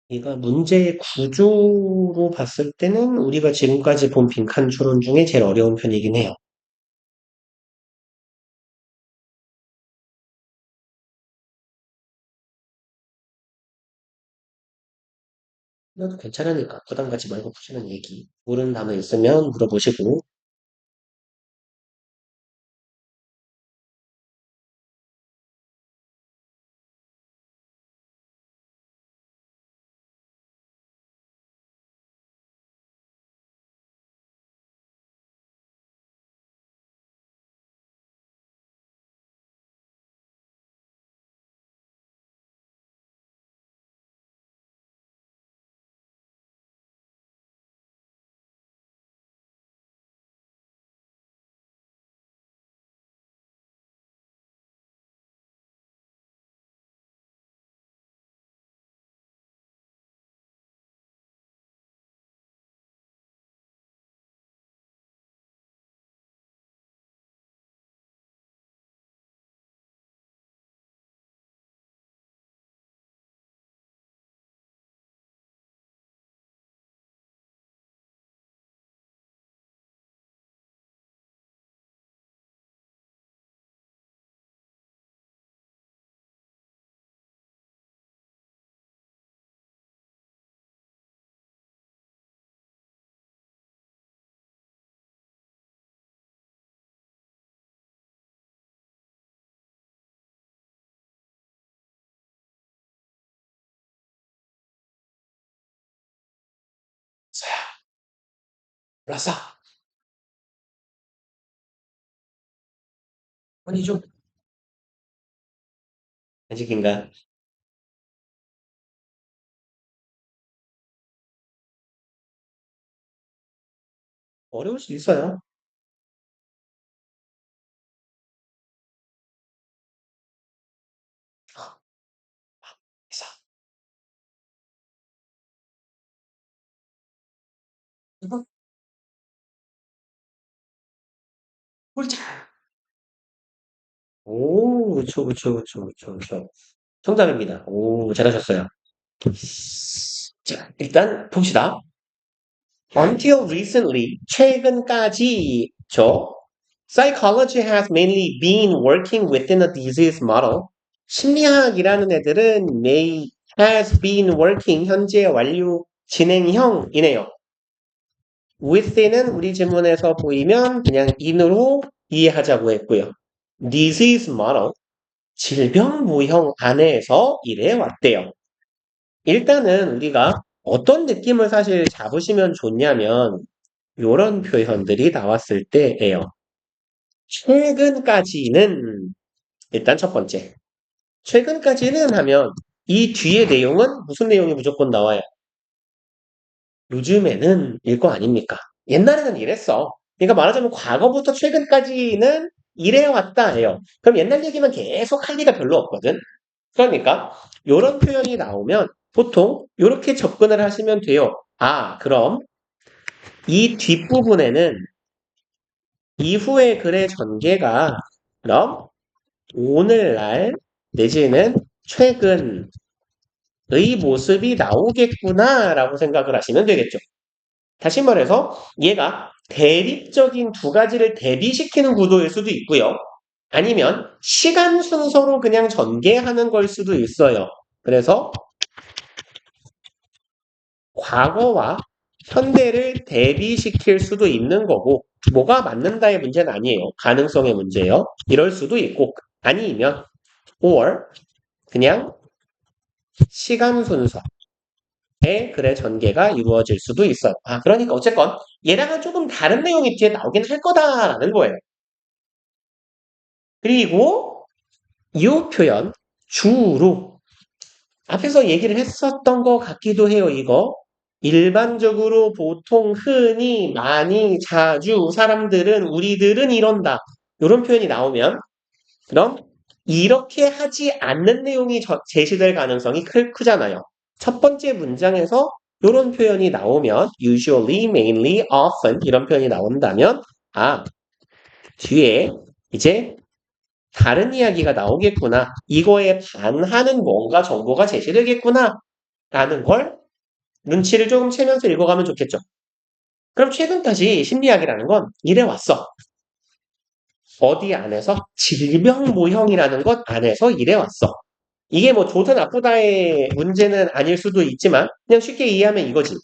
이가 문제의 구조로 봤을 때는 우리가 지금까지 본 빈칸 추론 중에 제일 어려운 편이긴 해요. 그래도 괜찮으니까 부담 갖지 말고 푸시는 얘기. 모르는 단어 있으면 물어보시고 몰랐어. 아니죠. 아직인가? 어려울 수 있어요. 그래서 이거 꼴찌. 오, 그쵸, 그쵸, 그쵸, 그쵸, 그쵸. 정답입니다. 오, 잘하셨어요. 자, 일단 봅시다. Until recently, 최근까지죠. Psychology has mainly been working within a disease model. 심리학이라는 애들은 has been working, 현재 완료 진행형이네요. within은 우리 지문에서 보이면 그냥 in으로 이해하자고 했고요. disease model, 질병 모형 안에서 일해 왔대요. 일단은 우리가 어떤 느낌을 사실 잡으시면 좋냐면 요런 표현들이 나왔을 때예요. 최근까지는 일단 첫 번째. 최근까지는 하면 이 뒤에 내용은 무슨 내용이 무조건 나와요? 요즘에는 일 거 아닙니까? 옛날에는 이랬어. 그러니까 말하자면 과거부터 최근까지는 이래왔다예요. 그럼 옛날 얘기만 계속 할 리가 별로 없거든. 그러니까 이런 표현이 나오면 보통 이렇게 접근을 하시면 돼요. 아, 그럼 이 뒷부분에는 이후의 글의 전개가 그럼 오늘날 내지는 최근의 모습이 나오겠구나라고 생각을 하시면 되겠죠. 다시 말해서 얘가 대립적인 두 가지를 대비시키는 구도일 수도 있고요. 아니면 시간 순서로 그냥 전개하는 걸 수도 있어요. 그래서 과거와 현대를 대비시킬 수도 있는 거고 뭐가 맞는다의 문제는 아니에요. 가능성의 문제예요. 이럴 수도 있고 아니면 or 그냥 시간 순서의 글의 전개가 이루어질 수도 있어요. 아, 그러니까 어쨌건 얘랑은 조금 다른 내용이 뒤에 나오긴 할 거다라는 거예요. 그리고 이 표현 주로 앞에서 얘기를 했었던 것 같기도 해요, 이거. 일반적으로 보통 흔히 많이 자주 사람들은 우리들은 이런다. 이런 표현이 나오면 그럼 이렇게 하지 않는 내용이 제시될 가능성이 크잖아요. 첫 번째 문장에서 이런 표현이 나오면 usually, mainly, often 이런 표현이 나온다면 아, 뒤에 이제 다른 이야기가 나오겠구나. 이거에 반하는 뭔가 정보가 제시되겠구나. 라는 걸 눈치를 조금 채면서 읽어가면 좋겠죠. 그럼 최근까지 심리학이라는 건 이래왔어. 어디 안에서? 질병 모형이라는 것 안에서 이래왔어. 이게 뭐 좋다 나쁘다의 문제는 아닐 수도 있지만 그냥 쉽게 이해하면 이거지.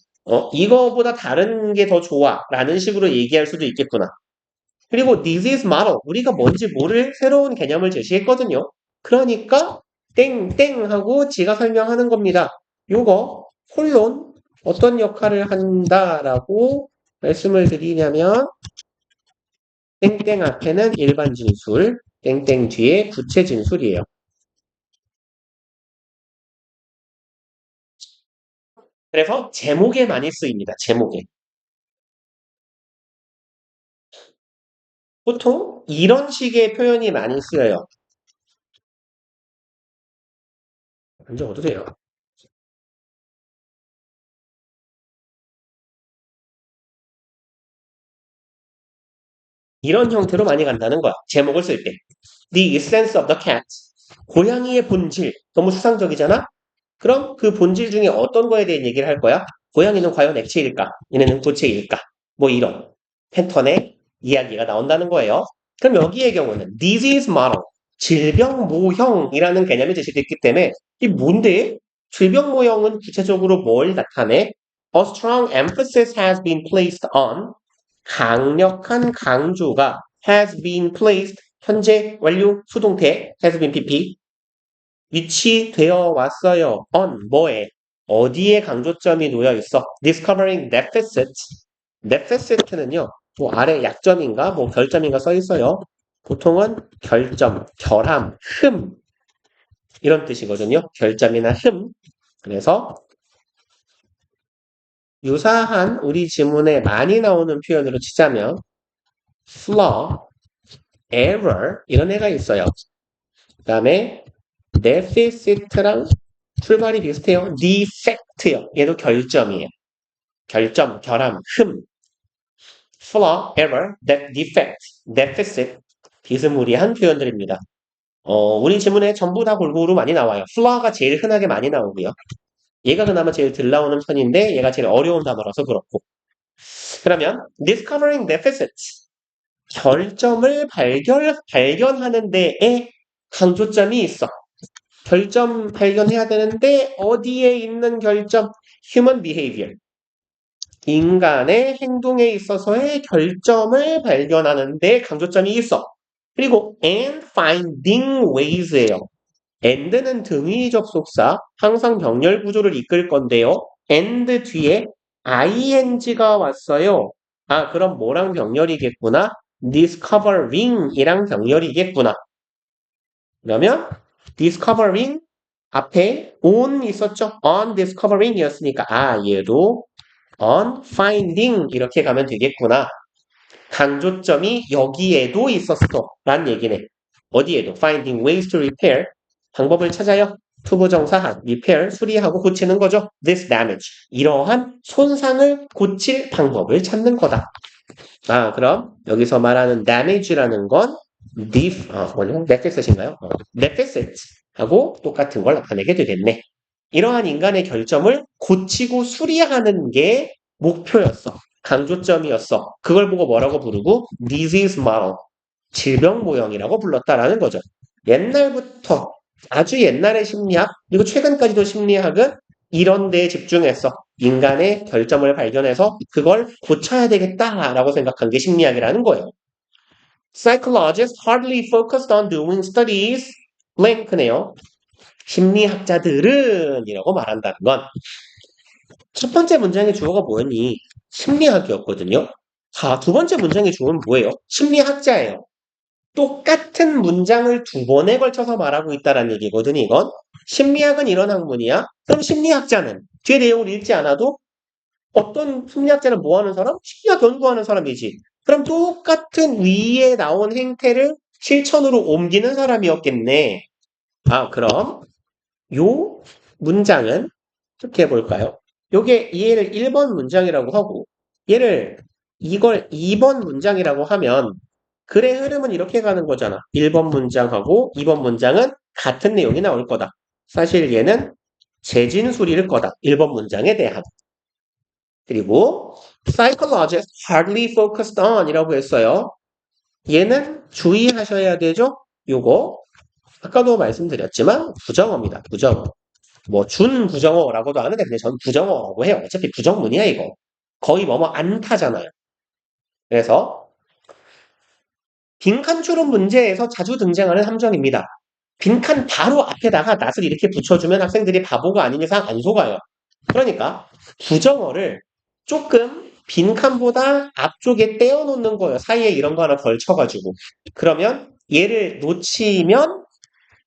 이거보다 다른 게 더 좋아. 라는 식으로 얘기할 수도 있겠구나. 그리고 disease model, 우리가 뭔지 모를 새로운 개념을 제시했거든요. 그러니까 땡땡 하고 지가 설명하는 겁니다. 요거 홀론 어떤 역할을 한다라고 말씀을 드리냐면 땡땡 앞에는 일반 진술, 땡땡 뒤에 부채 진술이에요. 그래서 제목에 많이 쓰입니다. 제목에. 보통 이런 식의 표현이 많이 쓰여요. 안 적어도 돼요. 이런 형태로 많이 간다는 거야. 제목을 쓸 때. The essence of the cat. 고양이의 본질. 너무 수상적이잖아? 그럼 그 본질 중에 어떤 거에 대한 얘기를 할 거야? 고양이는 과연 액체일까? 얘네는 고체일까? 뭐 이런 패턴의 이야기가 나온다는 거예요. 그럼 여기의 경우는 disease model, 질병 모형이라는 개념이 제시됐기 때문에 이 뭔데? 질병 모형은 구체적으로 뭘 나타내? A strong emphasis has been placed on 강력한 강조가 has been placed 현재 완료 수동태 has been pp 위치되어 왔어요. on 뭐에 어디에 강조점이 놓여 있어? discovering deficits 데피시트는요, 뭐 아래 약점인가, 뭐 결점인가 써 있어요. 보통은 결점, 결함, 흠 이런 뜻이거든요. 결점이나 흠. 그래서 유사한 우리 지문에 많이 나오는 표현으로 치자면 flaw, error 이런 애가 있어요. 그 다음에 deficit랑 출발이 비슷해요. defect요. 얘도 결점이에요. 결점, 결함, 흠, flaw, error, defect, deficit 비스무리한 표현들입니다. 우리 지문에 전부 다 골고루 많이 나와요. flaw가 제일 흔하게 많이 나오고요. 얘가 그나마 제일 덜 나오는 편인데 얘가 제일 어려운 단어라서 그렇고. 그러면 discovering deficits 결점을 발견하는 데에 강조점이 있어. 결점 발견해야 되는데 어디에 있는 결점? human behavior. 인간의 행동에 있어서의 결점을 발견하는 데 강조점이 있어. 그리고 and finding ways예요. and는 등위 접속사, 항상 병렬 구조를 이끌 건데요. and 뒤에 ing가 왔어요. 아, 그럼 뭐랑 병렬이겠구나? discovering이랑 병렬이겠구나. 그러면 discovering 앞에 on 있었죠? on discovering이었으니까 얘도 on finding 이렇게 가면 되겠구나. 강조점이 여기에도 있었어 라는 얘기네. 어디에도 finding ways to repair 방법을 찾아요. 투부정사한 repair 수리하고 고치는 거죠. this damage 이러한 손상을 고칠 방법을 찾는 거다. 그럼 여기서 말하는 damage라는 건 뭐냐? deficit인가요? deficit하고 똑같은 걸 나타내게 되겠네. 이러한 인간의 결점을 고치고 수리하는 게 목표였어. 강조점이었어. 그걸 보고 뭐라고 부르고 disease model, 질병 모형이라고 불렀다라는 거죠. 옛날부터 아주 옛날의 심리학 그리고 최근까지도 심리학은 이런 데에 집중했어. 인간의 결점을 발견해서 그걸 고쳐야 되겠다라고 생각한 게 심리학이라는 거예요. Psychologists hardly focused on doing studies. 블랭크네요. 심리학자들은 이라고 말한다는 건 첫 번째 문장의 주어가 뭐였니? 심리학이었거든요. 자, 두 번째 문장의 주어는 뭐예요? 심리학자예요. 똑같은 문장을 두 번에 걸쳐서 말하고 있다는 얘기거든요, 이건. 심리학은 이런 학문이야. 그럼 심리학자는 뒤에 내용을 읽지 않아도 어떤 심리학자는 뭐 하는 사람? 심리학 연구하는 사람이지. 그럼 똑같은 위에 나온 행태를 실천으로 옮기는 사람이었겠네. 그럼 요 문장은 어떻게 해볼까요? 요게 얘를 1번 문장이라고 하고 얘를 이걸 2번 문장이라고 하면 글의 흐름은 이렇게 가는 거잖아. 1번 문장하고 2번 문장은 같은 내용이 나올 거다. 사실 얘는 재진술일 거다. 1번 문장에 대한. 그리고 psychologists hardly focused on 이라고 했어요. 얘는 주의하셔야 되죠? 요거 아까도 말씀드렸지만 부정어입니다. 부정어. 뭐 준부정어라고도 하는데 근데 전 부정어라고 해요. 어차피 부정문이야 이거. 거의 뭐뭐 안 타잖아요. 그래서 빈칸 추론 문제에서 자주 등장하는 함정입니다. 빈칸 바로 앞에다가 낫을 이렇게 붙여주면 학생들이 바보가 아닌 이상 안 속아요. 그러니까 부정어를 조금 빈칸보다 앞쪽에 떼어놓는 거예요. 사이에 이런 거 하나 걸쳐가지고. 그러면 얘를 놓치면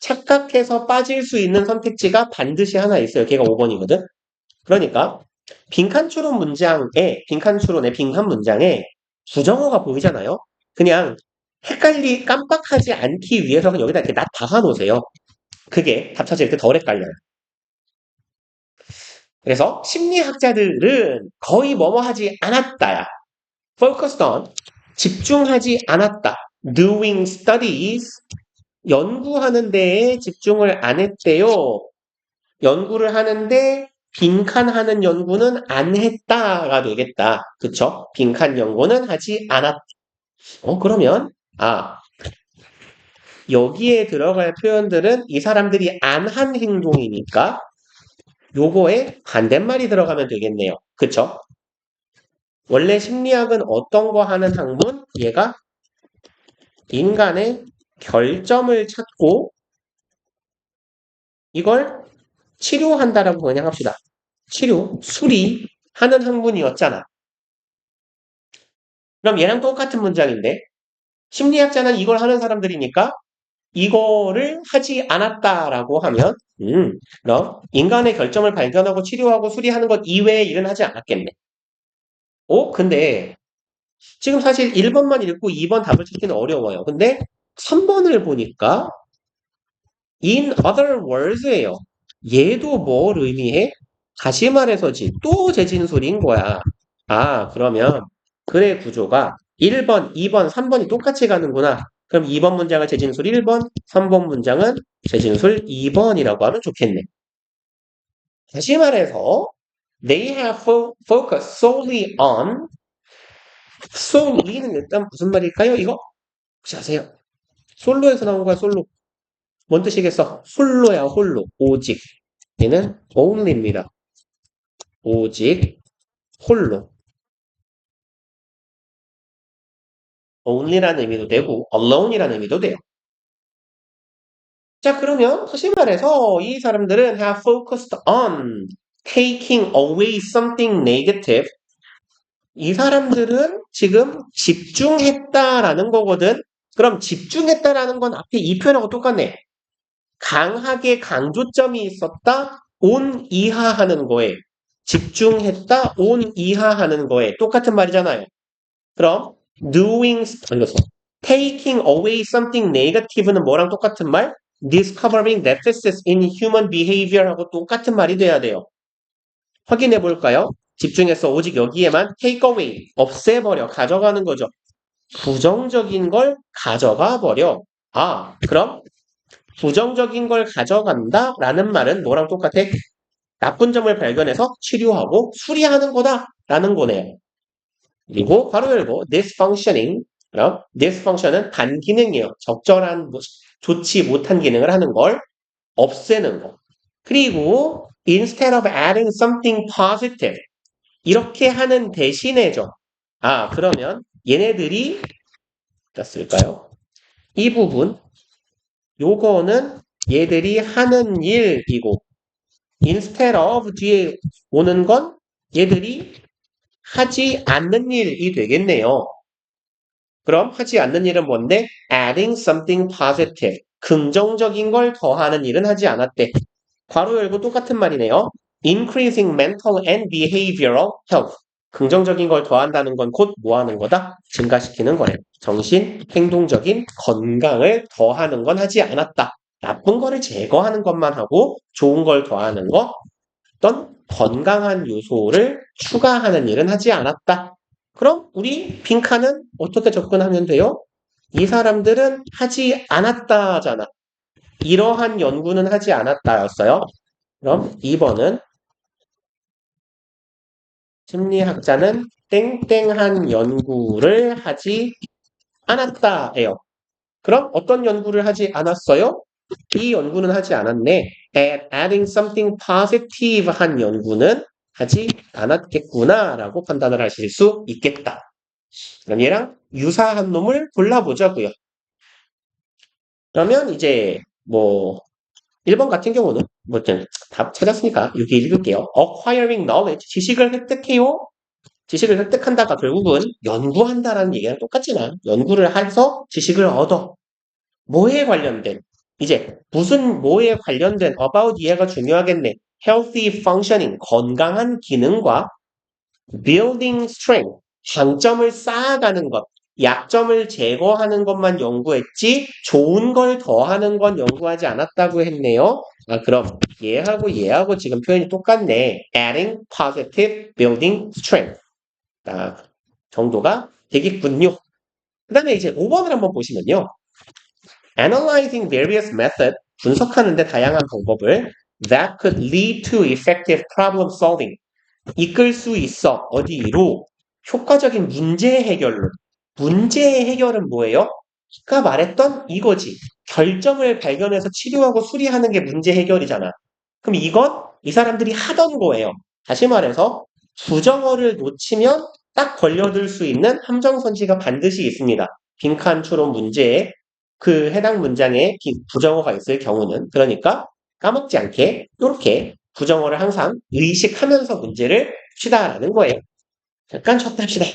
착각해서 빠질 수 있는 선택지가 반드시 하나 있어요. 걔가 5번이거든. 그러니까 빈칸 추론 문장에 빈칸 추론의 빈칸 문장에 부정어가 보이잖아요. 그냥 깜빡하지 않기 위해서 그냥 여기다 이렇게 낫 박아놓으세요. 그게 답 찾을 때 덜 헷갈려요. 그래서 심리학자들은 거의 뭐뭐 하지 않았다야. focused on 집중하지 않았다. doing studies 연구하는 데에 집중을 안 했대요. 연구를 하는데 빈칸하는 연구는 안 했다가 되겠다. 그쵸? 빈칸 연구는 하지 않았다. 그러면 여기에 들어갈 표현들은 이 사람들이 안 한 행동이니까 요거에 반대말이 들어가면 되겠네요. 그쵸? 원래 심리학은 어떤 거 하는 학문? 얘가 인간의 결점을 찾고 이걸 치료한다라고 그냥 합시다. 수리하는 학문이었잖아. 그럼 얘랑 똑같은 문장인데 심리학자는 이걸 하는 사람들이니까 이거를 하지 않았다라고 하면 그럼 인간의 결점을 발견하고 치료하고 수리하는 것 이외의 일은 하지 않았겠네. 근데 지금 사실 1번만 읽고 2번 답을 찾기는 어려워요. 근데 3번을 보니까 in other words예요. 얘도 뭘 의미해? 다시 말해서지 또 재진술인 거야. 그러면 글의 구조가 1번, 2번, 3번이 똑같이 가는구나. 그럼 2번 문장은 재진술 1번, 3번 문장은 재진술 2번이라고 하면 좋겠네. 다시 말해서 they have focused solely on solely는 일단 무슨 말일까요? 이거 혹시 아세요? 솔로에서 나온 거야, 솔로. 뭔 뜻이겠어? 홀로야, 홀로. 오직. 얘는 only입니다. 오직, 홀로. only라는 의미도 되고, alone이라는 의미도 돼요. 자, 그러면 다시 말해서 이 사람들은 have focused on taking away something negative. 이 사람들은 지금 집중했다라는 거거든. 그럼 집중했다라는 건 앞에 이 표현하고 똑같네. 강하게 강조점이 있었다, 온 이하하는 거에 집중했다, 온 이하하는 거에 똑같은 말이잖아요. 그럼 읽었어. taking away something negative는 뭐랑 똑같은 말? discovering deficits in human behavior 하고 똑같은 말이 돼야 돼요. 확인해 볼까요? 집중해서 오직 여기에만 take away, 없애버려, 가져가는 거죠. 부정적인 걸 가져가 버려. 그럼 부정적인 걸 가져간다 라는 말은 뭐랑 똑같아? 나쁜 점을 발견해서 치료하고 수리하는 거다 라는 거네요. 그리고 바로 열고 dysfunctioning. 그럼 dysfunction은 반기능이에요. 적절한 좋지 못한 기능을 하는 걸 없애는 거. 그리고 instead of adding something positive 이렇게 하는 대신에죠. 그러면 얘네들이 어떻을까요? 이 부분 요거는 얘들이 하는 일이고 instead of 뒤에 오는 건 얘들이 하지 않는 일이 되겠네요. 그럼 하지 않는 일은 뭔데? adding something positive. 긍정적인 걸 더하는 일은 하지 않았대. 괄호 열고 똑같은 말이네요. increasing mental and behavioral health. 긍정적인 걸 더한다는 건 곧 뭐 하는 거다? 증가시키는 거래요. 정신, 행동적인 건강을 더하는 건 하지 않았다. 나쁜 거를 제거하는 것만 하고 좋은 걸 더하는 거, 어떤 건강한 요소를 추가하는 일은 하지 않았다. 그럼 우리 빈칸은 어떻게 접근하면 돼요? 이 사람들은 하지 않았다잖아. 이러한 연구는 하지 않았다였어요. 그럼 2번은 심리학자는 땡땡한 연구를 하지 않았다예요. 그럼 어떤 연구를 하지 않았어요? 이 연구는 하지 않았네. adding something positive 한 연구는 하지 않았겠구나 라고 판단을 하실 수 있겠다. 그럼 얘랑 유사한 놈을 골라보자고요. 그러면 이제 1번 같은 경우는 답 찾았으니까 여기 읽을게요. acquiring knowledge, 지식을 획득해요. 지식을 획득한다가 결국은 연구한다라는 얘기랑 똑같지만 연구를 해서 지식을 얻어. 뭐에 관련된? 이제 무슨 뭐에 관련된 about 이해가 중요하겠네. healthy functioning, 건강한 기능과 building strength, 장점을 쌓아가는 것, 약점을 제거하는 것만 연구했지 좋은 걸 더하는 건 연구하지 않았다고 했네요. 그럼 얘하고 지금 표현이 똑같네. adding positive, building strength. 정도가 되겠군요. 그 다음에 이제 5번을 한번 보시면요. Analyzing various methods, 분석하는데 다양한 방법을 that could lead to effective problem solving, 이끌 수 있어. 어디로? 효과적인 문제 해결로. 문제 해결은 뭐예요? 아까 말했던 이거지. 결점을 발견해서 치료하고 수리하는 게 문제 해결이잖아. 그럼 이건 이 사람들이 하던 거예요. 다시 말해서 부정어를 놓치면 딱 걸려들 수 있는 함정선지가 반드시 있습니다. 빈칸 추론 문제에 그 해당 문장에 부정어가 있을 경우는 그러니까 까먹지 않게 이렇게 부정어를 항상 의식하면서 문제를 푸시다라는 거예요. 잠깐 쉬었다 합시다.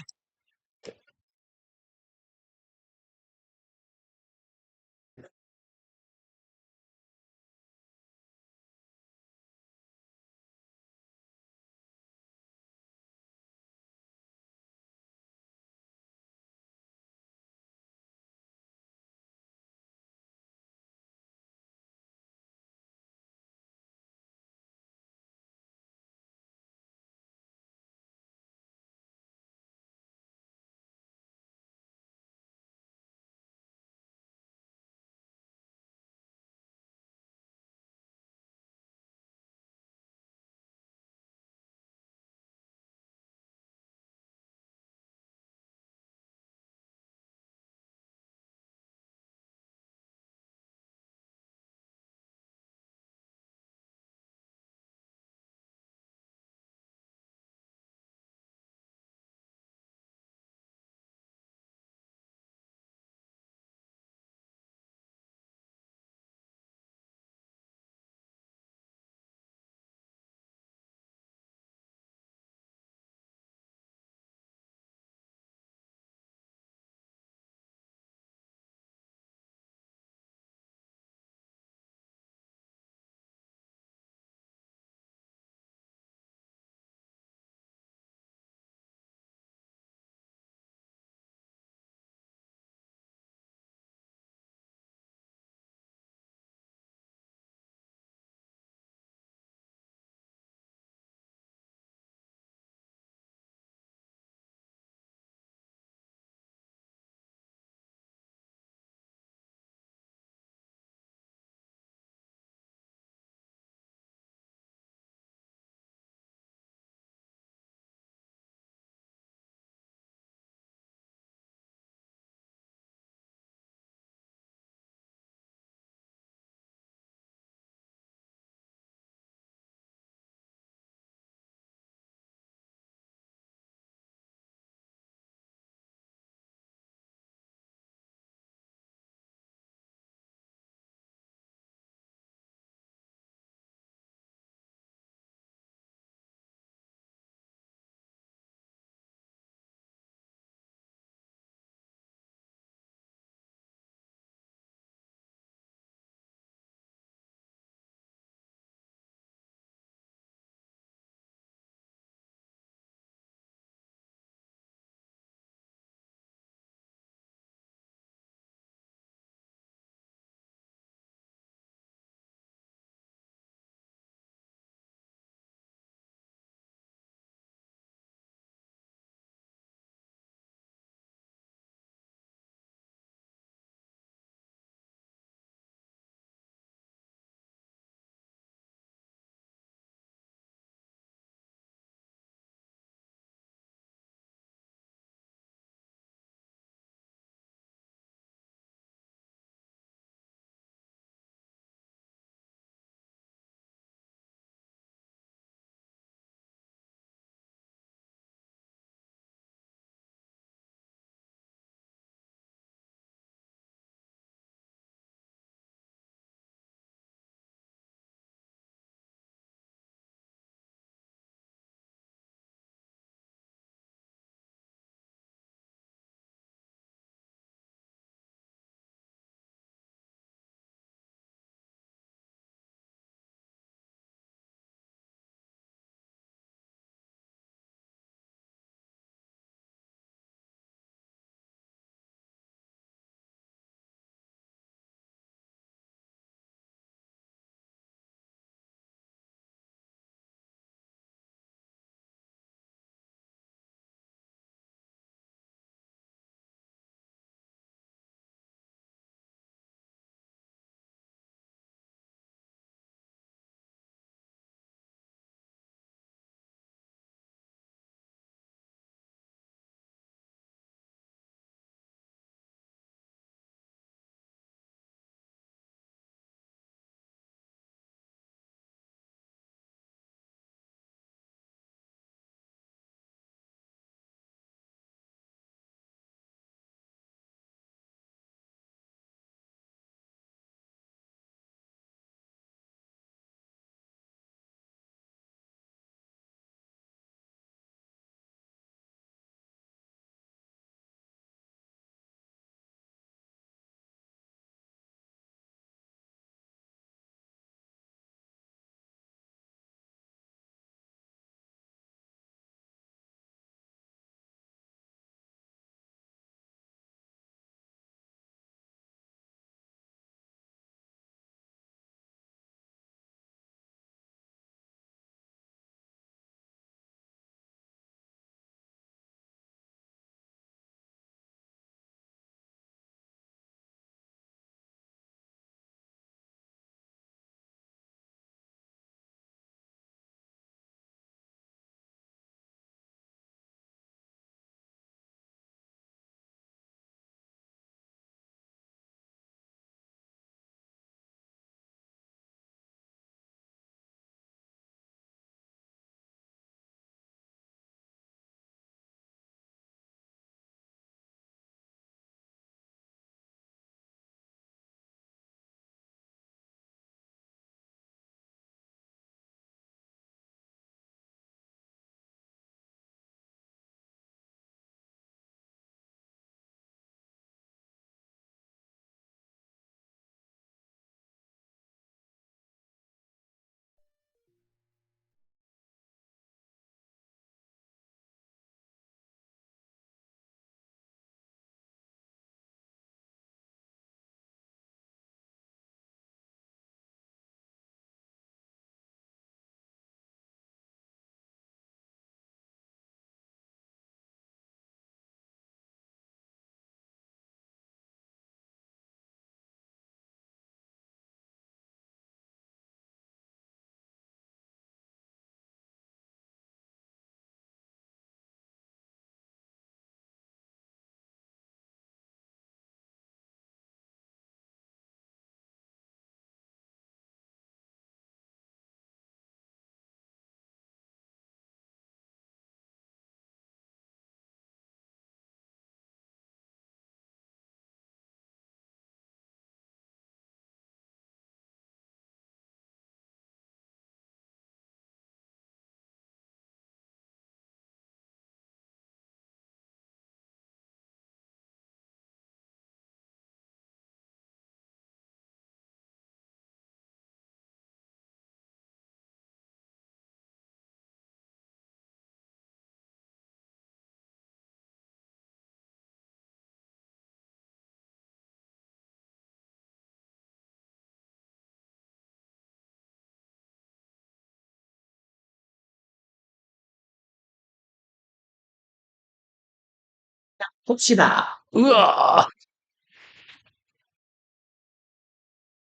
봅시다. 으아!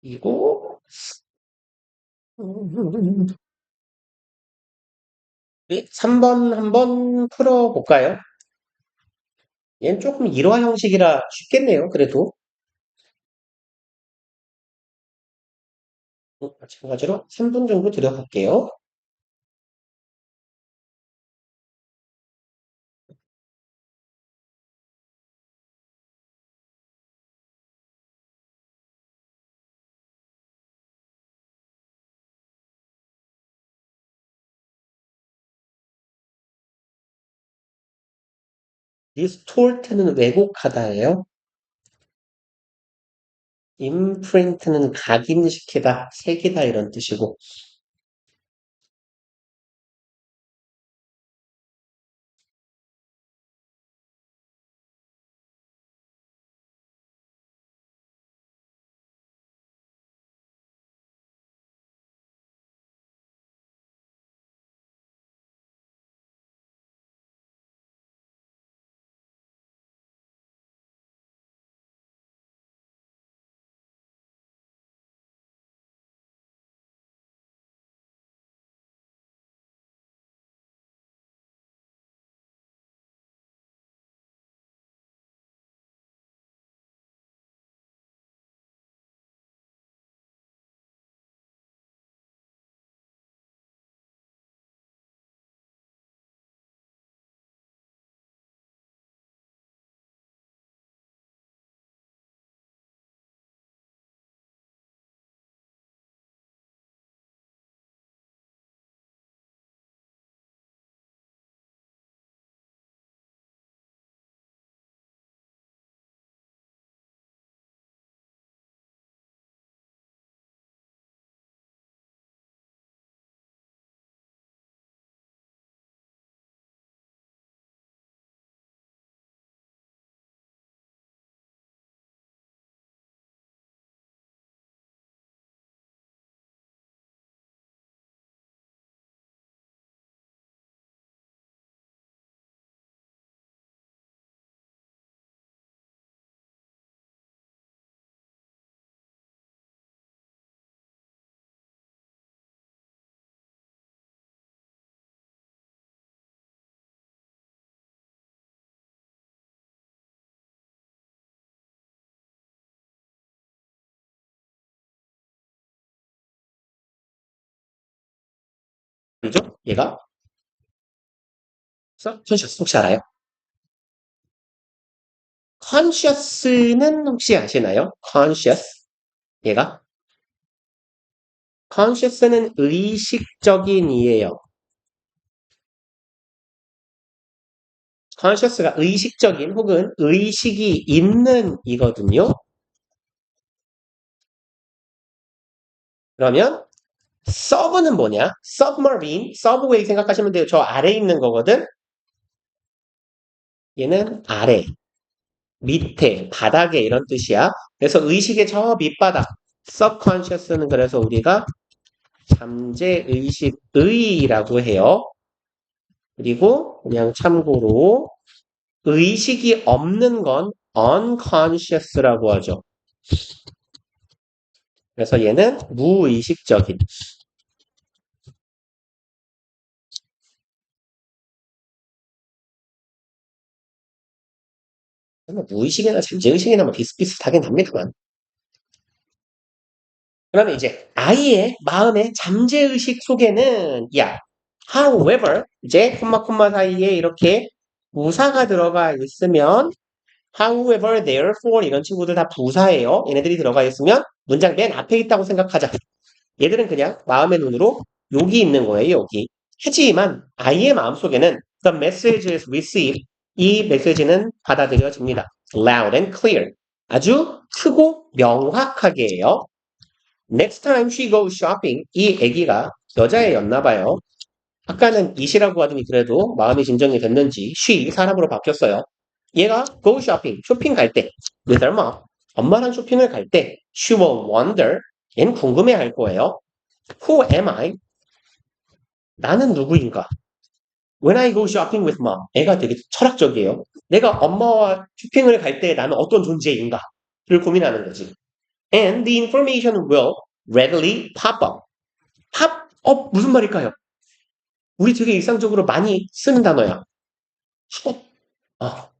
그리고 3번 한번 풀어볼까요? 얘는 조금 일화 형식이라 쉽겠네요. 그래도 마찬가지로 3분 정도 들여볼게요. distort는 왜곡하다예요. imprint는 각인시키다, 새기다 이런 뜻이고 그죠? 얘가 conscious 혹시 알아요? conscious는 혹시 아시나요? conscious 얘가 conscious는 의식적인이에요. conscious가 의식적인 혹은 의식이 있는 이거든요. 그러면 sub는 뭐냐? submarine, subway 생각하시면 돼요. 저 아래에 있는 거거든. 얘는 아래, 밑에, 바닥에 이런 뜻이야. 그래서 의식의 저 밑바닥, subconscious는 그래서 우리가 잠재의식의라고 해요. 그리고 그냥 참고로 의식이 없는 건 unconscious라고 하죠. 그래서 얘는 무의식적인. 무의식이나 잠재의식이나 뭐 비슷비슷하긴 합니다만. 그러면 이제 아이의 마음의 잠재의식 속에는 however 이제 콤마 사이에 이렇게 부사가 들어가 있으면 however, therefore 이런 친구들 다 부사예요. 얘네들이 들어가 있으면 문장 맨 앞에 있다고 생각하자. 얘들은 그냥 마음의 눈으로 여기 있는 거예요. 여기. 하지만 아이의 마음속에는 the message is received. 이 메시지는 받아들여집니다. loud and clear. 아주 크고 명확하게요. Next time she goes shopping. 이 애기가 여자애였나 봐요. 아까는 it이라고 하더니 그래도 마음이 진정이 됐는지 she 사람으로 바뀌었어요. 얘가 go shopping 쇼핑 갈 때 with her mom 엄마랑 쇼핑을 갈 때 she will wonder 얘는 궁금해할 거예요. Who am I? 나는 누구인가? When I go shopping with mom. 애가 되게 철학적이에요. 내가 엄마와 쇼핑을 갈 때 나는 어떤 존재인가를 고민하는 거지. And the information will readily pop up. pop up 무슨 말일까요? 우리 되게 일상적으로 많이 쓰는 단어야. 어, 어,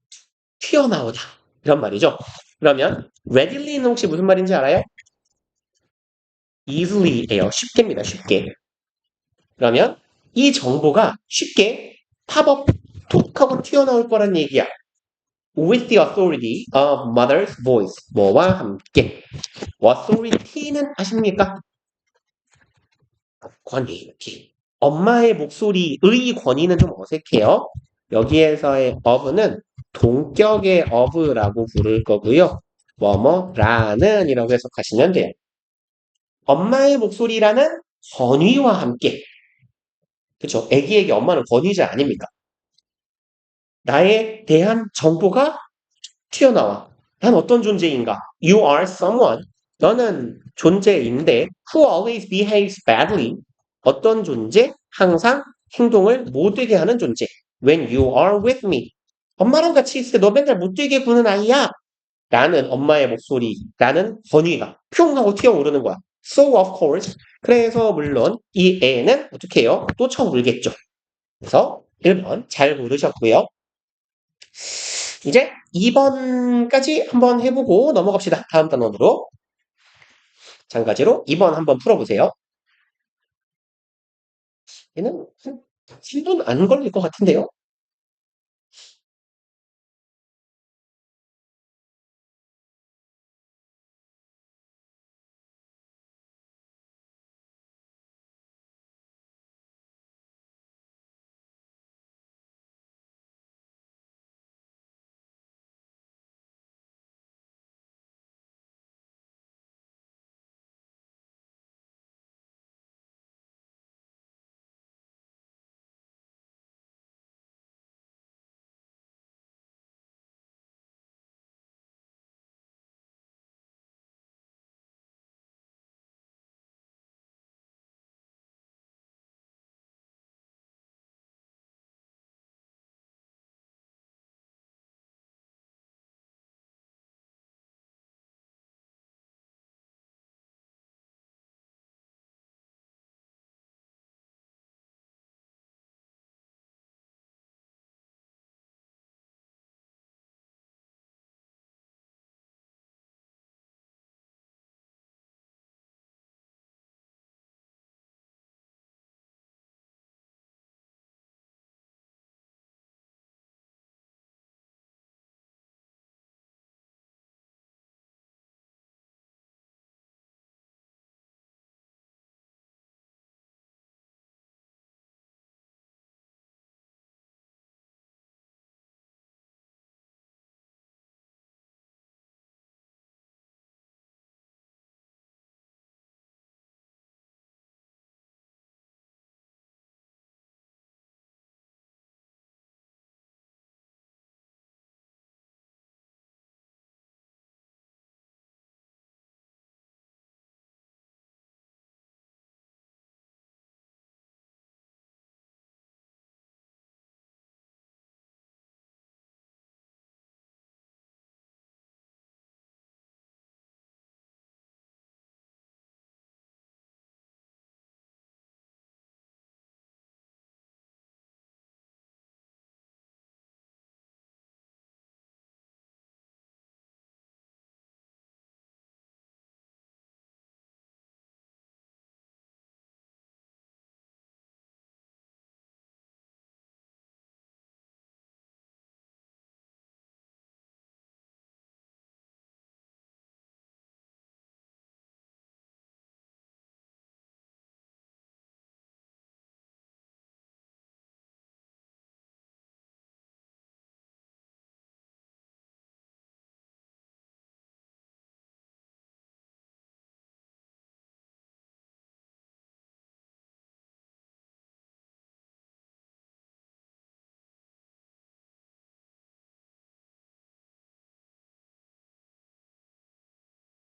튀어나오다. 이런 말이죠. 그러면 readilly는 혹시 무슨 말인지 알아요? easily예요. 쉽게입니다. 쉽게. 그러면 이 정보가 쉽게 팝업 톡 하고 튀어나올 거란 얘기야. With the authority of mother's voice. 뭐와 함께. authority는 아십니까? 권위. 이렇게. 엄마의 목소리의 권위는 좀 어색해요. 여기에서의 of는 동격의 of라고 부를 거고요. 뭐뭐라는 이라고 해석하시면 돼요. 엄마의 목소리라는 권위와 함께. 그쵸? 애기에게 엄마는 권위자 아닙니까? 나에 대한 정보가 튀어나와. 난 어떤 존재인가? You are someone. 너는 존재인데 who always behaves badly. 어떤 존재? 항상 행동을 못되게 하는 존재. When you are with me. 엄마랑 같이 있을 때 너 맨날 못되게 구는 아이야. 라는 엄마의 목소리, 라는 권위가 뿅 하고 튀어오르는 거야. So of course. 그래서 물론 이 애는 어떻게 해요? 또 처음 울겠죠. 그래서 1번 잘 고르셨고요. 이제 2번까지 한번 해보고 넘어갑시다. 다음 단원으로. 마찬가지로 2번 한번 풀어보세요. 얘는 한 10분 안 걸릴 것 같은데요.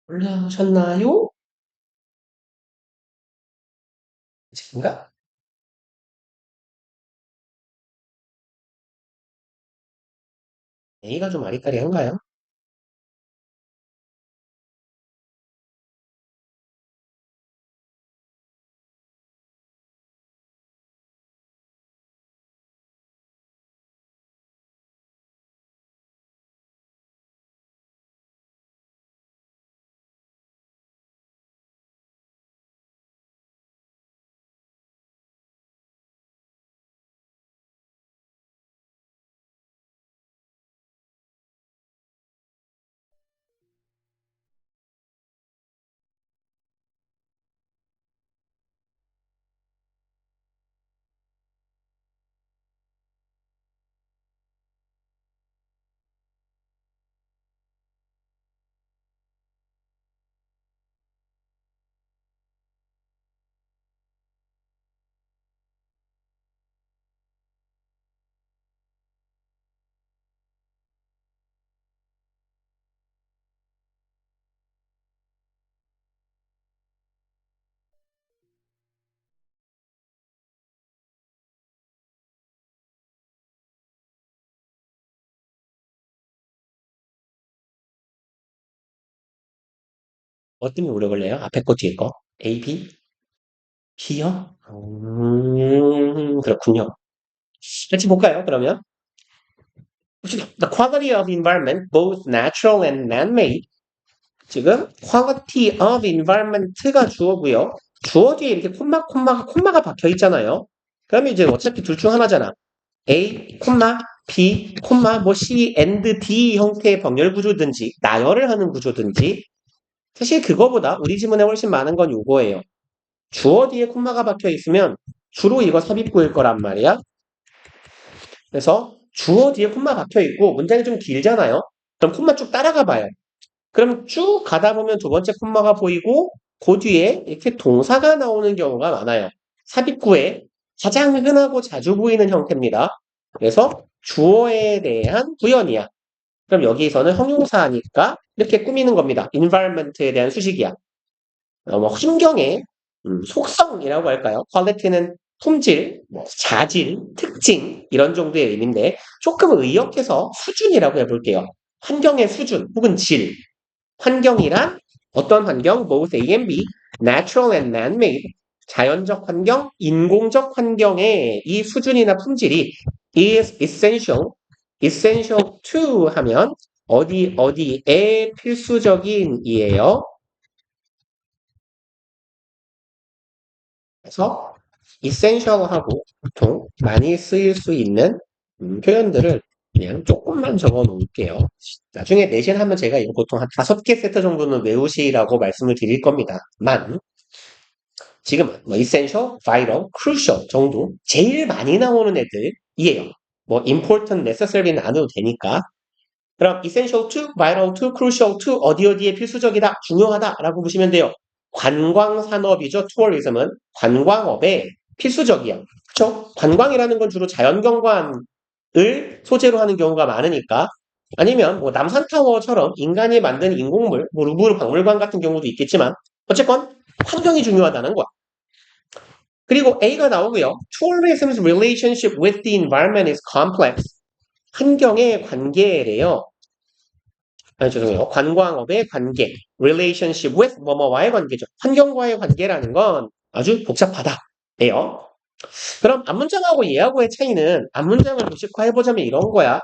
올라오셨나요? 지금가? A가 좀 아리까리한가요? 어떤 게 오래 걸려요? 앞에 거, 뒤에 거? A, B? B요? 그렇군요. 같이 볼까요, 그러면? The quality of environment, both natural and man-made. 지금 quality of environment가 주어고요. 주어 뒤에 이렇게 콤마가 박혀 있잖아요. 그러면 이제 어차피 둘 중 하나잖아. A, B, 뭐 C, and D 형태의 병렬 구조든지 나열을 하는 구조든지 사실 그거보다 우리 지문에 훨씬 많은 건 요거예요. 주어 뒤에 콤마가 박혀 있으면 주로 이거 삽입구일 거란 말이야. 그래서 주어 뒤에 콤마 박혀 있고 문장이 좀 길잖아요. 그럼 콤마 쭉 따라가 봐요. 그럼 쭉 가다 보면 두 번째 콤마가 보이고 그 뒤에 이렇게 동사가 나오는 경우가 많아요. 삽입구에 가장 흔하고 자주 보이는 형태입니다. 그래서 주어에 대한 부연이야. 그럼 여기서는 형용사니까 이렇게 꾸미는 겁니다. environment에 대한 수식이야. 뭐 환경의 속성이라고 할까요? quality는 품질, 뭐 자질, 특징 이런 정도의 의미인데 조금 의역해서 수준이라고 해볼게요. 환경의 수준 혹은 질. 환경이란 어떤 환경, both A and B, natural and man-made, 자연적 환경, 인공적 환경의 이 수준이나 품질이 is essential to 하면 어디에 필수적인이에요. 그래서 essential하고 보통 많이 쓰일 수 있는 표현들을 그냥 조금만 적어 놓을게요. 나중에 내신하면 제가 이거 보통 한 5개 세트 정도는 외우시라고 말씀을 드릴 겁니다. 지금은 뭐 essential, vital, crucial 정도 제일 많이 나오는 애들이에요. 뭐 important, necessary는 안 해도 되니까. 그럼 essential to, vital to, crucial to 어디에 필수적이다, 중요하다라고 보시면 돼요. 관광산업이죠. tourism은 관광업에 필수적이야. 그렇죠? 관광이라는 건 주로 자연경관을 소재로 하는 경우가 많으니까 아니면 뭐 남산타워처럼 인간이 만든 인공물, 뭐 루브르 박물관 같은 경우도 있겠지만 어쨌건 환경이 중요하다는 거야. 그리고 A가 나오고요. Tourism's relationship with the environment is complex. 환경의 관계래요. 죄송해요. 관광업의 관계, relationship with 뭐뭐와의 관계죠. 환경과의 관계라는 건 아주 복잡하다예요. 그럼 앞문장하고 예하고의 차이는 앞문장을 도식화해보자면 이런 거야.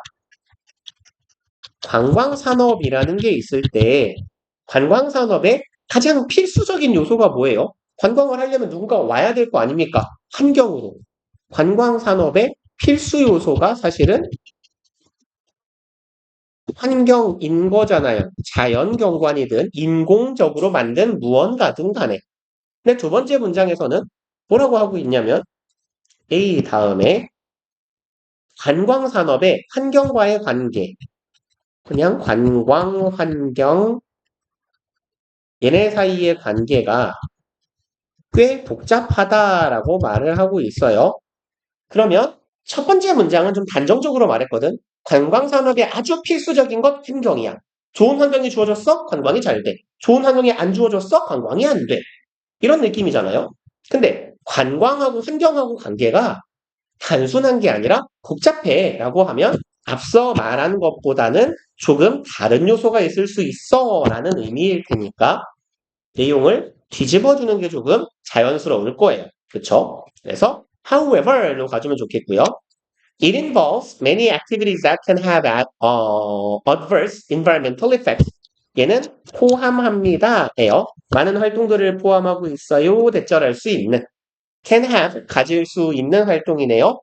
관광산업이라는 게 있을 때 관광산업의 가장 필수적인 요소가 뭐예요? 관광을 하려면 누군가 와야 될 거 아닙니까? 환경으로. 관광산업의 필수 요소가 사실은 환경인 거잖아요. 자연경관이든 인공적으로 만든 무언가든 간에. 근데 두 번째 문장에서는 뭐라고 하고 있냐면 A 다음에 관광산업의 환경과의 관계. 그냥 관광, 환경, 얘네 사이의 관계가 꽤 복잡하다라고 말을 하고 있어요. 그러면 첫 번째 문장은 좀 단정적으로 말했거든. 관광산업의 아주 필수적인 것 환경이야. 좋은 환경이 주어졌어? 관광이 잘 돼. 좋은 환경이 안 주어졌어? 관광이 안 돼. 이런 느낌이잖아요. 근데 관광하고 환경하고 관계가 단순한 게 아니라 복잡해 라고 하면 앞서 말한 것보다는 조금 다른 요소가 있을 수 있어 라는 의미일 테니까 내용을 뒤집어주는 게 조금 자연스러울 거예요. 그쵸? 그래서 however로 가주면 좋겠고요. It involves many activities that can have adverse environmental effects. 얘는 포함합니다예요. 많은 활동들을 포함하고 있어요. 대절할 수 있는. can have 가질 수 있는 활동이네요.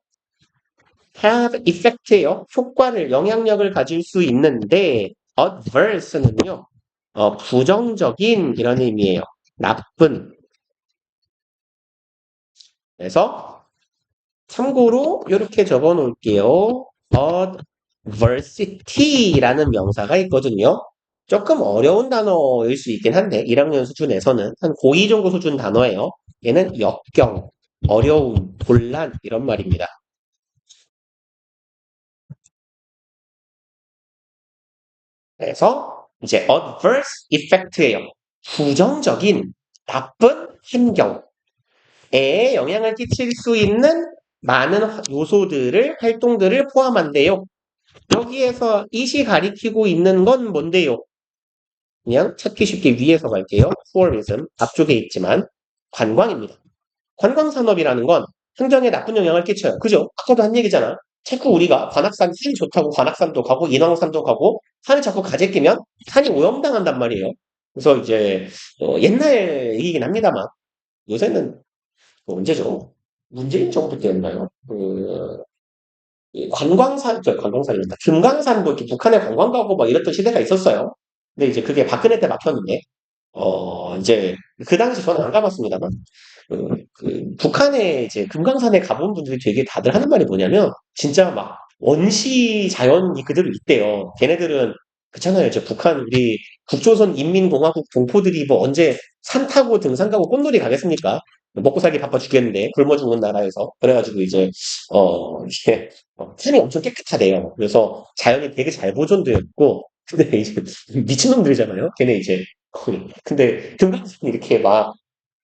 have effect예요. 효과를 영향력을 가질 수 있는데 adverse는요. 부정적인 이런 의미예요. 나쁜. 그래서 참고로 이렇게 적어 놓을게요. adversity라는 명사가 있거든요. 조금 어려운 단어일 수 있긴 한데 1학년 수준에서는 한 고2 정도 수준 단어예요. 얘는 역경, 어려움, 곤란 이런 말입니다. 그래서 이제 adverse effect예요. 부정적인 나쁜 환경에 영향을 끼칠 수 있는 많은 요소들을 활동들을 포함한대요. 여기에서 이시 가리키고 있는 건 뭔데요? 그냥 찾기 쉽게 위에서 갈게요. tourism 앞쪽에 있지만 관광입니다. 관광산업이라는 건 환경에 나쁜 영향을 끼쳐요. 그죠? 아까도 한 얘기잖아. 자꾸 우리가 관악산 산이 좋다고 관악산도 가고 인왕산도 가고 산에 자꾸 가재 끼면 산이 오염당한단 말이에요. 그래서 이제 옛날 얘기긴 합니다만 요새는 언제죠? 문재인 정부 때였나요? 이 관광산, 관광산입니다. 금강산도 이렇게 북한에 관광 가고 막 이랬던 시대가 있었어요. 근데 이제 그게 박근혜 때 막혔는데, 이제 그 당시 저는 안 가봤습니다만, 북한에 이제 금강산에 가본 분들이 되게 다들 하는 말이 뭐냐면, 진짜 막 원시 자연이 그대로 있대요. 걔네들은, 그렇잖아요. 이제 북한, 우리 북조선 인민공화국 동포들이 뭐 언제 산 타고 등산 가고 꽃놀이 가겠습니까? 먹고 살기 바빠 죽겠는데, 굶어 죽는 나라에서. 그래가지고 이제, 이게, 산이 엄청 깨끗하대요. 그래서 자연이 되게 잘 보존되어 있고, 근데 이제 미친놈들이잖아요. 걔네 이제. 근데 금강산이 이렇게 막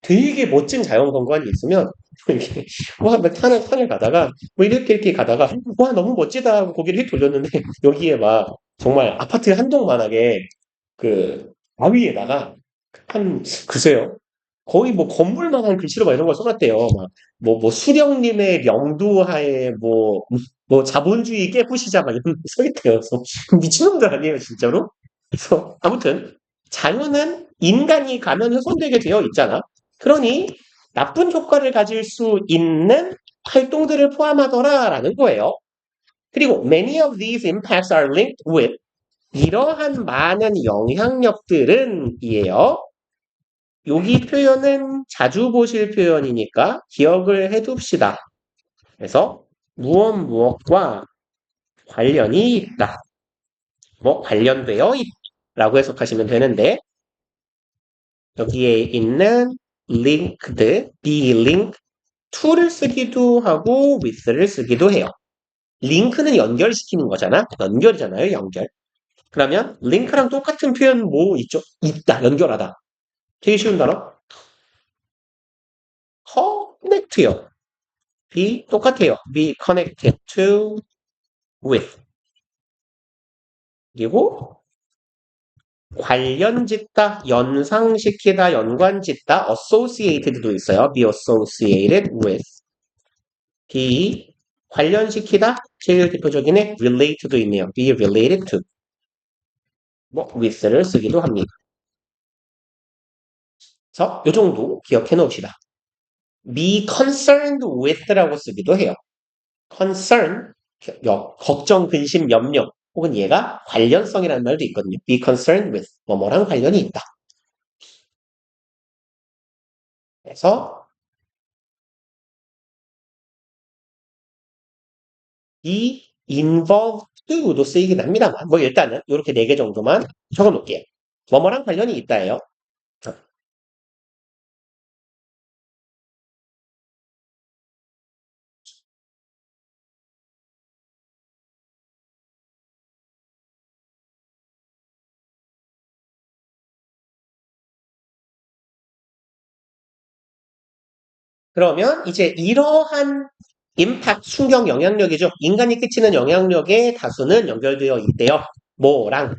되게 멋진 자연관광이 있으면 이렇게 막 산을 가다가 뭐 이렇게 가다가 와 너무 멋지다 하고 고개를 휙 돌렸는데 여기에 막 정말 아파트 한 동만하게 그 바위에다가 한 글쎄요 거의 뭐 건물만한 글씨로 막 이런 걸 써놨대요. 막 뭐 수령님의 명도하에 뭐 자본주의 깨부시자 막 이런 거 써있대요. 그래서 미친놈들 아니에요 진짜로? 그래서 아무튼 자연은 인간이 가면 훼손되게 되어 있잖아. 그러니 나쁜 효과를 가질 수 있는 활동들을 포함하더라라는 거예요. 그리고 many of these impacts are linked with 이러한 많은 영향력들은 이에요. 여기 표현은 자주 보실 표현이니까 기억을 해둡시다. 그래서 무엇과 관련이 있다. 뭐 관련되어 있다라고 해석하시면 되는데 여기에 있는 linked, be linked to를 쓰기도 하고 with를 쓰기도 해요. 링크는 연결시키는 거잖아. 연결이잖아요. 연결. 그러면 링크랑 똑같은 표현 뭐 있죠? 있다. 연결하다. 되게 쉬운 단어. connect요. be 똑같아요. be connected to with. 그리고 관련짓다, 연상시키다, 연관짓다, associated도 있어요. be associated with. be 관련시키다, 제일 대표적인 relate도 있네요. be related to. 뭐 with를 쓰기도 합니다. 그래서 이 정도 기억해 놓읍시다. be concerned with라고 쓰기도 해요. concern, 걱정, 근심, 염려, 혹은 얘가 관련성이라는 말도 있거든요. be concerned with, 뭐뭐랑 관련이 있다. 그래서 be involved to도 쓰이긴 합니다만, 뭐 일단은 이렇게 4개 정도만 적어 놓을게요. 뭐뭐랑 관련이 있다예요. 그러면 이제 이러한 임팩트, 충격 영향력이죠. 인간이 끼치는 영향력의 다수는 연결되어 있대요. 뭐랑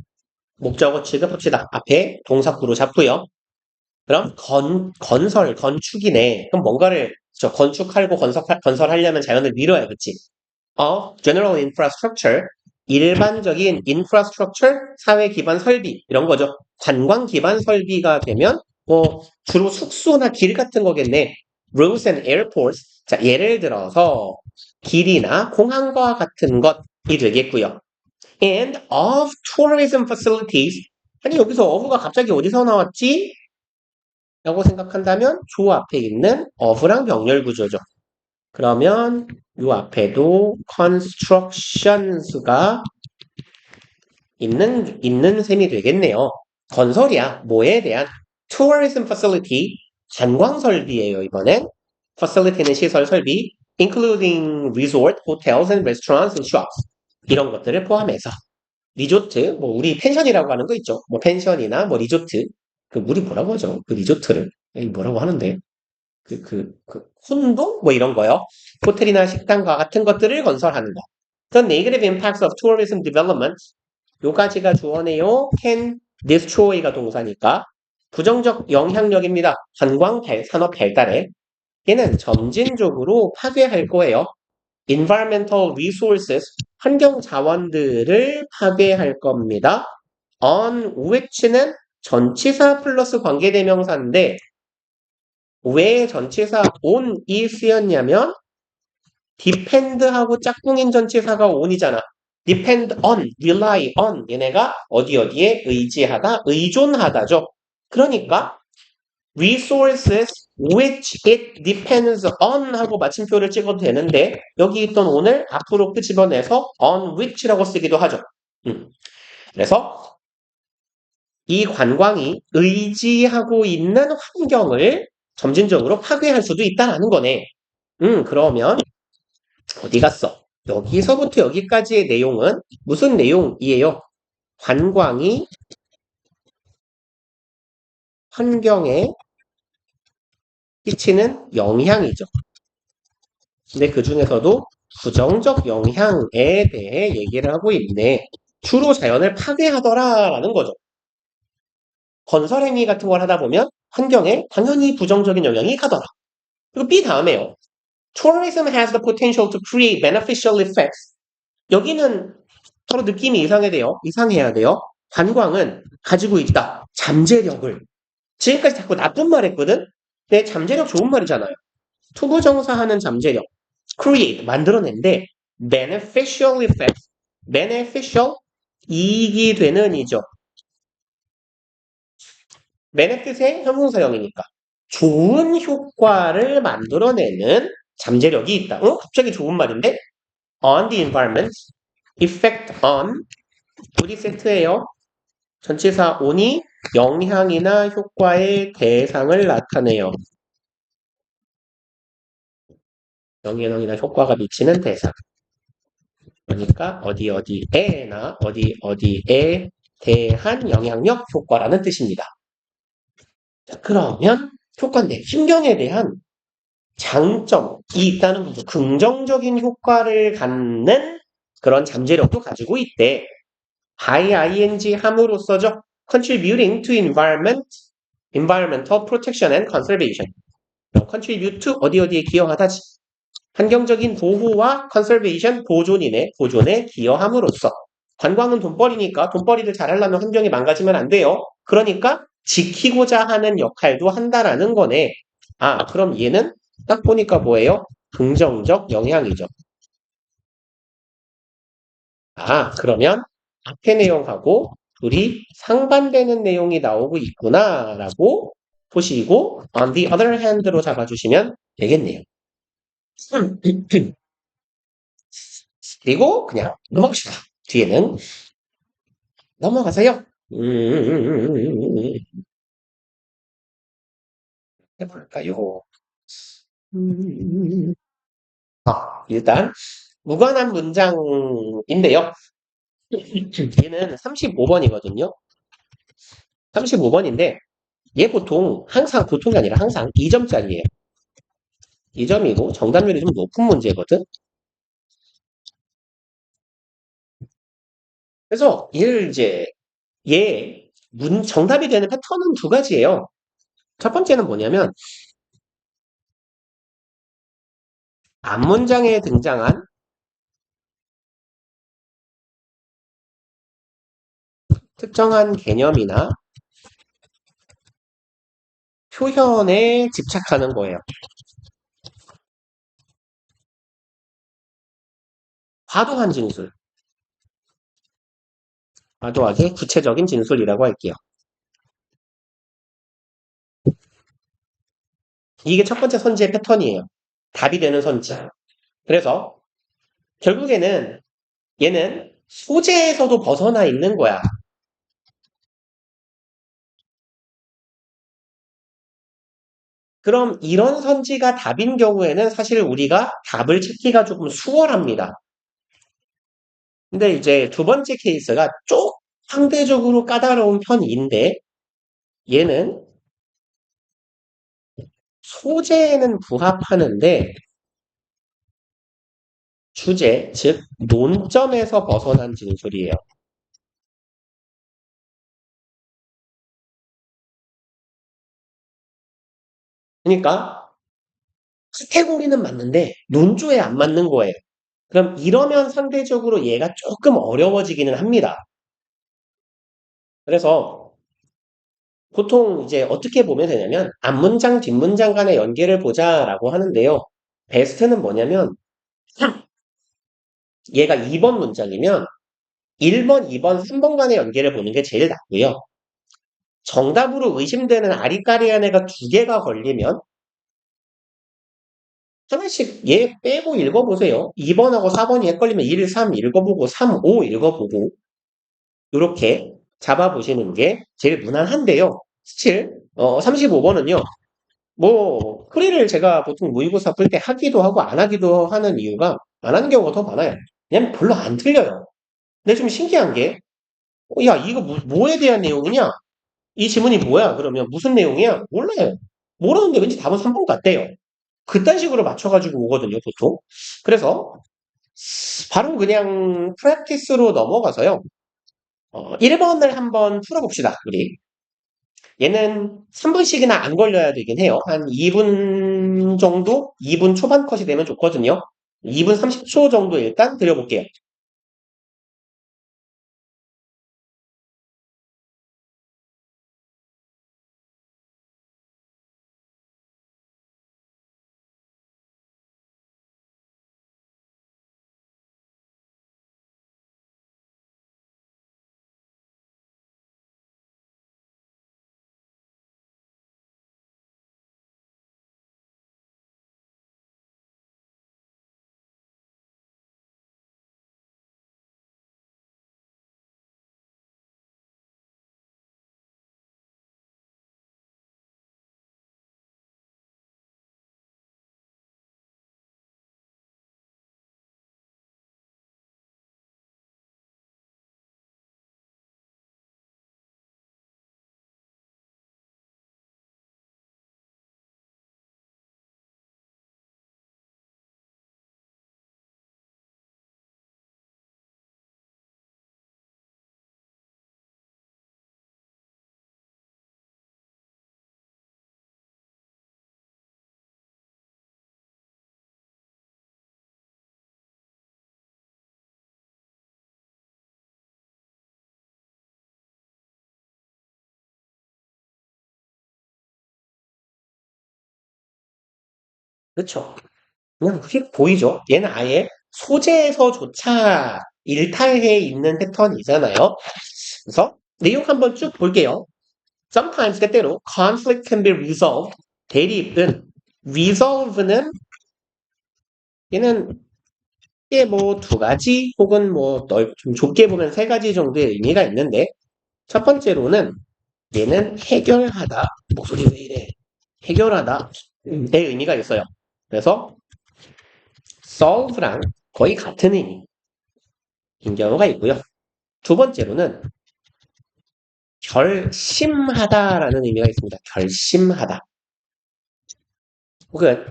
목적어 취급합시다. 앞에 동사구로 잡고요. 그럼 건축이네. 그럼 뭔가를 건축하고 건설하려면 자연을 밀어야 그치? general infrastructure, 일반적인 infrastructure, 사회 기반 설비 이런 거죠. 관광 기반 설비가 되면 주로 숙소나 길 같은 거겠네. roads and airports. 자, 예를 들어서 길이나 공항과 같은 것이 되겠고요. and of tourism facilities. 아니 여기서 of가 갑자기 어디서 나왔지? 라고 생각한다면 조 앞에 있는 of랑 병렬 구조죠. 그러면 요 앞에도 constructions가 있는 셈이 되겠네요. 건설이야. 뭐에 대한? tourism facility, 관광 설비예요, 이번엔. facility는 시설 설비, including resort, hotels and restaurants and shops. 이런 것들을 포함해서. 리조트, 뭐 우리 펜션이라고 하는 거 있죠. 뭐 펜션이나 뭐 리조트. 우리 뭐라고 하죠? 그 리조트를. 뭐라고 하는데. 혼동? 뭐 이런 거요. 호텔이나 식당과 같은 것들을 건설하는 거. The negative impacts of tourism development. 요 가지가 주어네요. can destroy가 동사니까. 부정적 영향력입니다. 산업 발달에. 얘는 점진적으로 파괴할 거예요. environmental resources, 환경 자원들을 파괴할 겁니다. on which는 전치사 플러스 관계대명사인데 왜 전치사 on이 쓰였냐면 depend하고 짝꿍인 전치사가 on이잖아. depend on, rely on 얘네가 어디에 의지하다, 의존하다죠. 그러니까 resources which it depends on 하고 마침표를 찍어도 되는데 여기 있던 on을 앞으로 끄집어내서 on which라고 쓰기도 하죠. 그래서 이 관광이 의지하고 있는 환경을 점진적으로 파괴할 수도 있다는 거네. 그러면 어디 갔어? 여기서부터 여기까지의 내용은 무슨 내용이에요? 관광이 환경에 끼치는 영향이죠. 근데 그 중에서도 부정적 영향에 대해 얘기를 하고 있네. 주로 자연을 파괴하더라라는 거죠. 건설 행위 같은 걸 하다 보면 환경에 당연히 부정적인 영향이 가더라. 그리고 B 다음에요. Tourism has the potential to create beneficial effects. 여기는 서로 느낌이 이상해야 돼요. 관광은 가지고 있다. 잠재력을. 지금까지 자꾸 나쁜 말 했거든? 근데 잠재력 좋은 말이잖아요. 투부정사하는 잠재력. create, 만들어낸데 beneficial effects. beneficial, 이익이 되는 이죠. benefit의 형용사형이니까. 좋은 효과를 만들어내는 잠재력이 있다. 갑자기 좋은 말인데? on the environment, effect on, 둘이 세트예요. 전치사 on이 영향이나 효과의 대상을 나타내요. 영향이나 효과가 미치는 대상. 그러니까 어디에나 어디에 대한 영향력 효과라는 뜻입니다. 자, 그러면 효과인데 환경에 대한 장점이 있다는 거죠. 긍정적인 효과를 갖는 그런 잠재력도 가지고 있대. by ing 함으로써죠. contributing to environmental protection and conservation. contribute to 어디에 기여하다지. 환경적인 보호와 conservation 보존에 기여함으로써. 관광은 돈벌이니까 돈벌이를 잘하려면 환경이 망가지면 안 돼요. 그러니까 지키고자 하는 역할도 한다라는 거네. 그럼 얘는 딱 보니까 뭐예요? 긍정적 영향이죠. 그러면 앞의 내용하고 둘이 상반되는 내용이 나오고 있구나라고 보시고 on the other hand로 잡아주시면 되겠네요. 그리고 그냥 넘어갑시다. 뒤에는 넘어가세요. 해볼까요? 일단 무관한 문장인데요. 얘는 35번이거든요. 35번인데 얘 보통이 아니라 항상 2점짜리예요. 2점이고 정답률이 좀 높은 문제거든. 그래서 얘를 이제 정답이 되는 패턴은 두 가지예요. 첫 번째는 뭐냐면 앞문장에 등장한 특정한 개념이나 표현에 집착하는 거예요. 과도한 진술, 과도하게 구체적인 진술이라고 할게요. 이게 첫 번째 선지의 패턴이에요. 답이 되는 선지. 그래서 결국에는 얘는 소재에서도 벗어나 있는 거야. 그럼 이런 선지가 답인 경우에는 사실 우리가 답을 찾기가 조금 수월합니다. 근데 이제 두 번째 케이스가 좀 상대적으로 까다로운 편인데 얘는 소재에는 부합하는데 주제, 즉 논점에서 벗어난 진술이에요. 그러니까 카테고리는 맞는데 논조에 안 맞는 거예요. 그럼 이러면 상대적으로 얘가 조금 어려워지기는 합니다. 그래서 보통 이제 어떻게 보면 되냐면 앞문장, 뒷문장 간의 연계를 보자라고 하는데요. 베스트는 뭐냐면 얘가 2번 문장이면 1번, 2번, 3번 간의 연계를 보는 게 제일 낫고요. 정답으로 의심되는 아리까리한 애가 두 개가 걸리면 하나씩 얘 빼고 읽어보세요. 2번하고 4번이 헷갈리면 1, 3 읽어보고 3, 5 읽어보고 이렇게 잡아보시는 게 제일 무난한데요. 스틸 35번은요. 뭐 풀이를 제가 보통 모의고사 풀 때 하기도 하고 안 하기도 하는 이유가 안 하는 경우가 더 많아요. 그냥 별로 안 틀려요. 근데 좀 신기한 게 야 이거 뭐에 대한 내용이냐? 이 지문이 뭐야? 그러면 무슨 내용이야? 몰라요. 모르는데 왠지 답은 3번 같대요. 그딴 식으로 맞춰가지고 오거든요, 보통. 그래서 바로 그냥 프랙티스로 넘어가서요. 1번을 한번 풀어봅시다, 우리. 얘는 3분씩이나 안 걸려야 되긴 해요. 한 2분 정도? 2분 초반 컷이 되면 좋거든요. 2분 30초 정도 일단 드려볼게요. 그렇죠. 그냥 휙 보이죠? 얘는 아예 소재에서조차 일탈해 있는 패턴이잖아요. 그래서 내용 한번 쭉 볼게요. Sometimes 때때로 conflict can be resolved. 대립은 resolve는 얘는 이게 뭐 두 가지 혹은 뭐 좀 좁게 보면 세 가지 정도의 의미가 있는데 첫 번째로는 얘는 해결하다 목소리 왜 이래 해결하다 의 의미가 있어요. 그래서 solve랑 거의 같은 의미인 경우가 있고요. 두 번째로는 결심하다라는 의미가 있습니다. 결심하다 혹은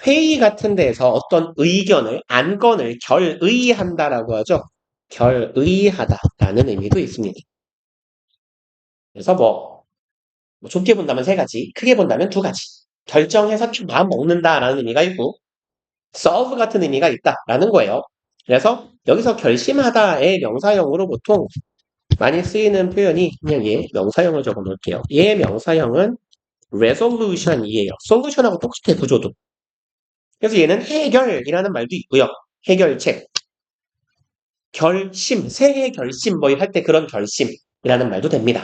회의 같은 데서 어떤 의견을, 안건을 결의한다라고 하죠. 결의하다라는 의미도 있습니다. 그래서 뭐 좁게 본다면 세 가지, 크게 본다면 두 가지. 결정해서 마음 먹는다라는 의미가 있고, solve 같은 의미가 있다라는 거예요. 그래서 여기서 결심하다의 명사형으로 보통 많이 쓰이는 표현이 그냥 얘 명사형을 적어 놓을게요. 얘 명사형은 resolution이에요. solution하고 똑같아 구조도. 그래서 얘는 해결이라는 말도 있고요. 해결책, 결심, 새해 결심 뭐 할 때 그런 결심이라는 말도 됩니다.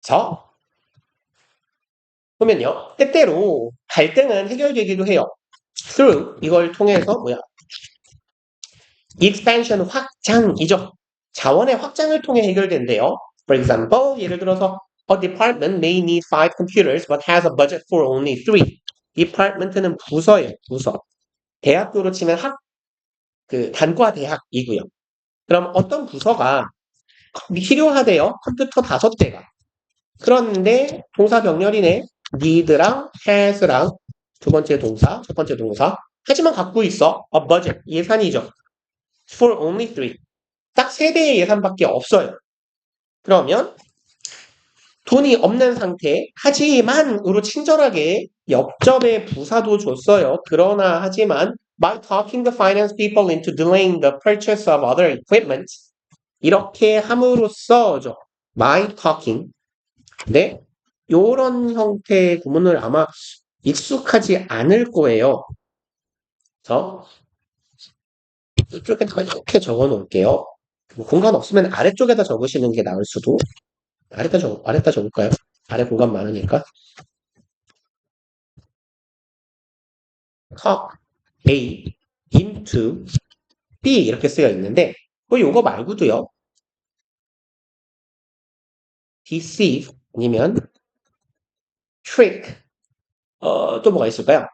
그래서 보면요. 때때로 갈등은 해결되기도 해요. through 이걸 통해서 expansion 확장이죠. 자원의 확장을 통해 해결된대요. For example, 예를 들어서 a department may need 5 computers but has a budget for only 3. department는 부서예요. 부서. 대학교로 치면 단과 대학이고요. 그럼 어떤 부서가 필요하대요. 컴퓨터 5대가. 그런데 동사 병렬이네. need랑 has랑 두 번째 동사, 첫 번째 동사. 하지만 갖고 있어. a budget, 예산이죠. for only 3. 딱 3대의 예산밖에 없어요. 그러면 돈이 없는 상태, 하지만으로 친절하게 옆접의 부사도 줬어요. 그러나 하지만 by talking the finance people into delaying the purchase of other equipment 이렇게 함으로써 by talking 네, 요런 형태의 구문을 아마 익숙하지 않을 거예요. 그래서 이쪽에 이렇게 적어 놓을게요. 공간 없으면 아래쪽에다 적으시는 게 나을 수도. 아래다 적을까요? 아래 공간 많으니까. talk A into B 이렇게 쓰여 있는데 요거 말고도요. deceive 아니면 trick 또 뭐가 있을까요?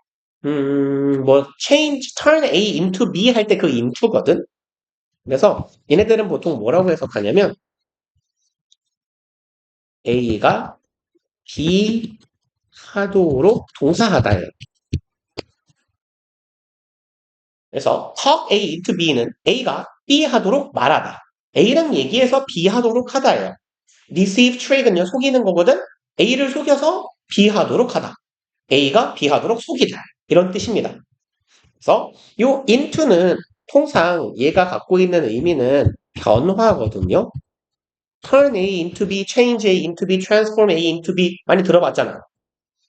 change, turn A into B 할 때 그 into거든. 그래서 얘네들은 보통 뭐라고 해석하냐면 A가 B 하도록 동사하다예요. 그래서 talk A into B는 A가 B 하도록 말하다. A랑 얘기해서 B 하도록 하다예요. deceive, trick은요 속이는 거거든. A를 속여서 B 하도록 하다. A가 B 하도록 속이다. 이런 뜻입니다. 그래서 요 into는 통상 얘가 갖고 있는 의미는 변화거든요. turn A into B, change A into B, transform A into B 많이 들어봤잖아.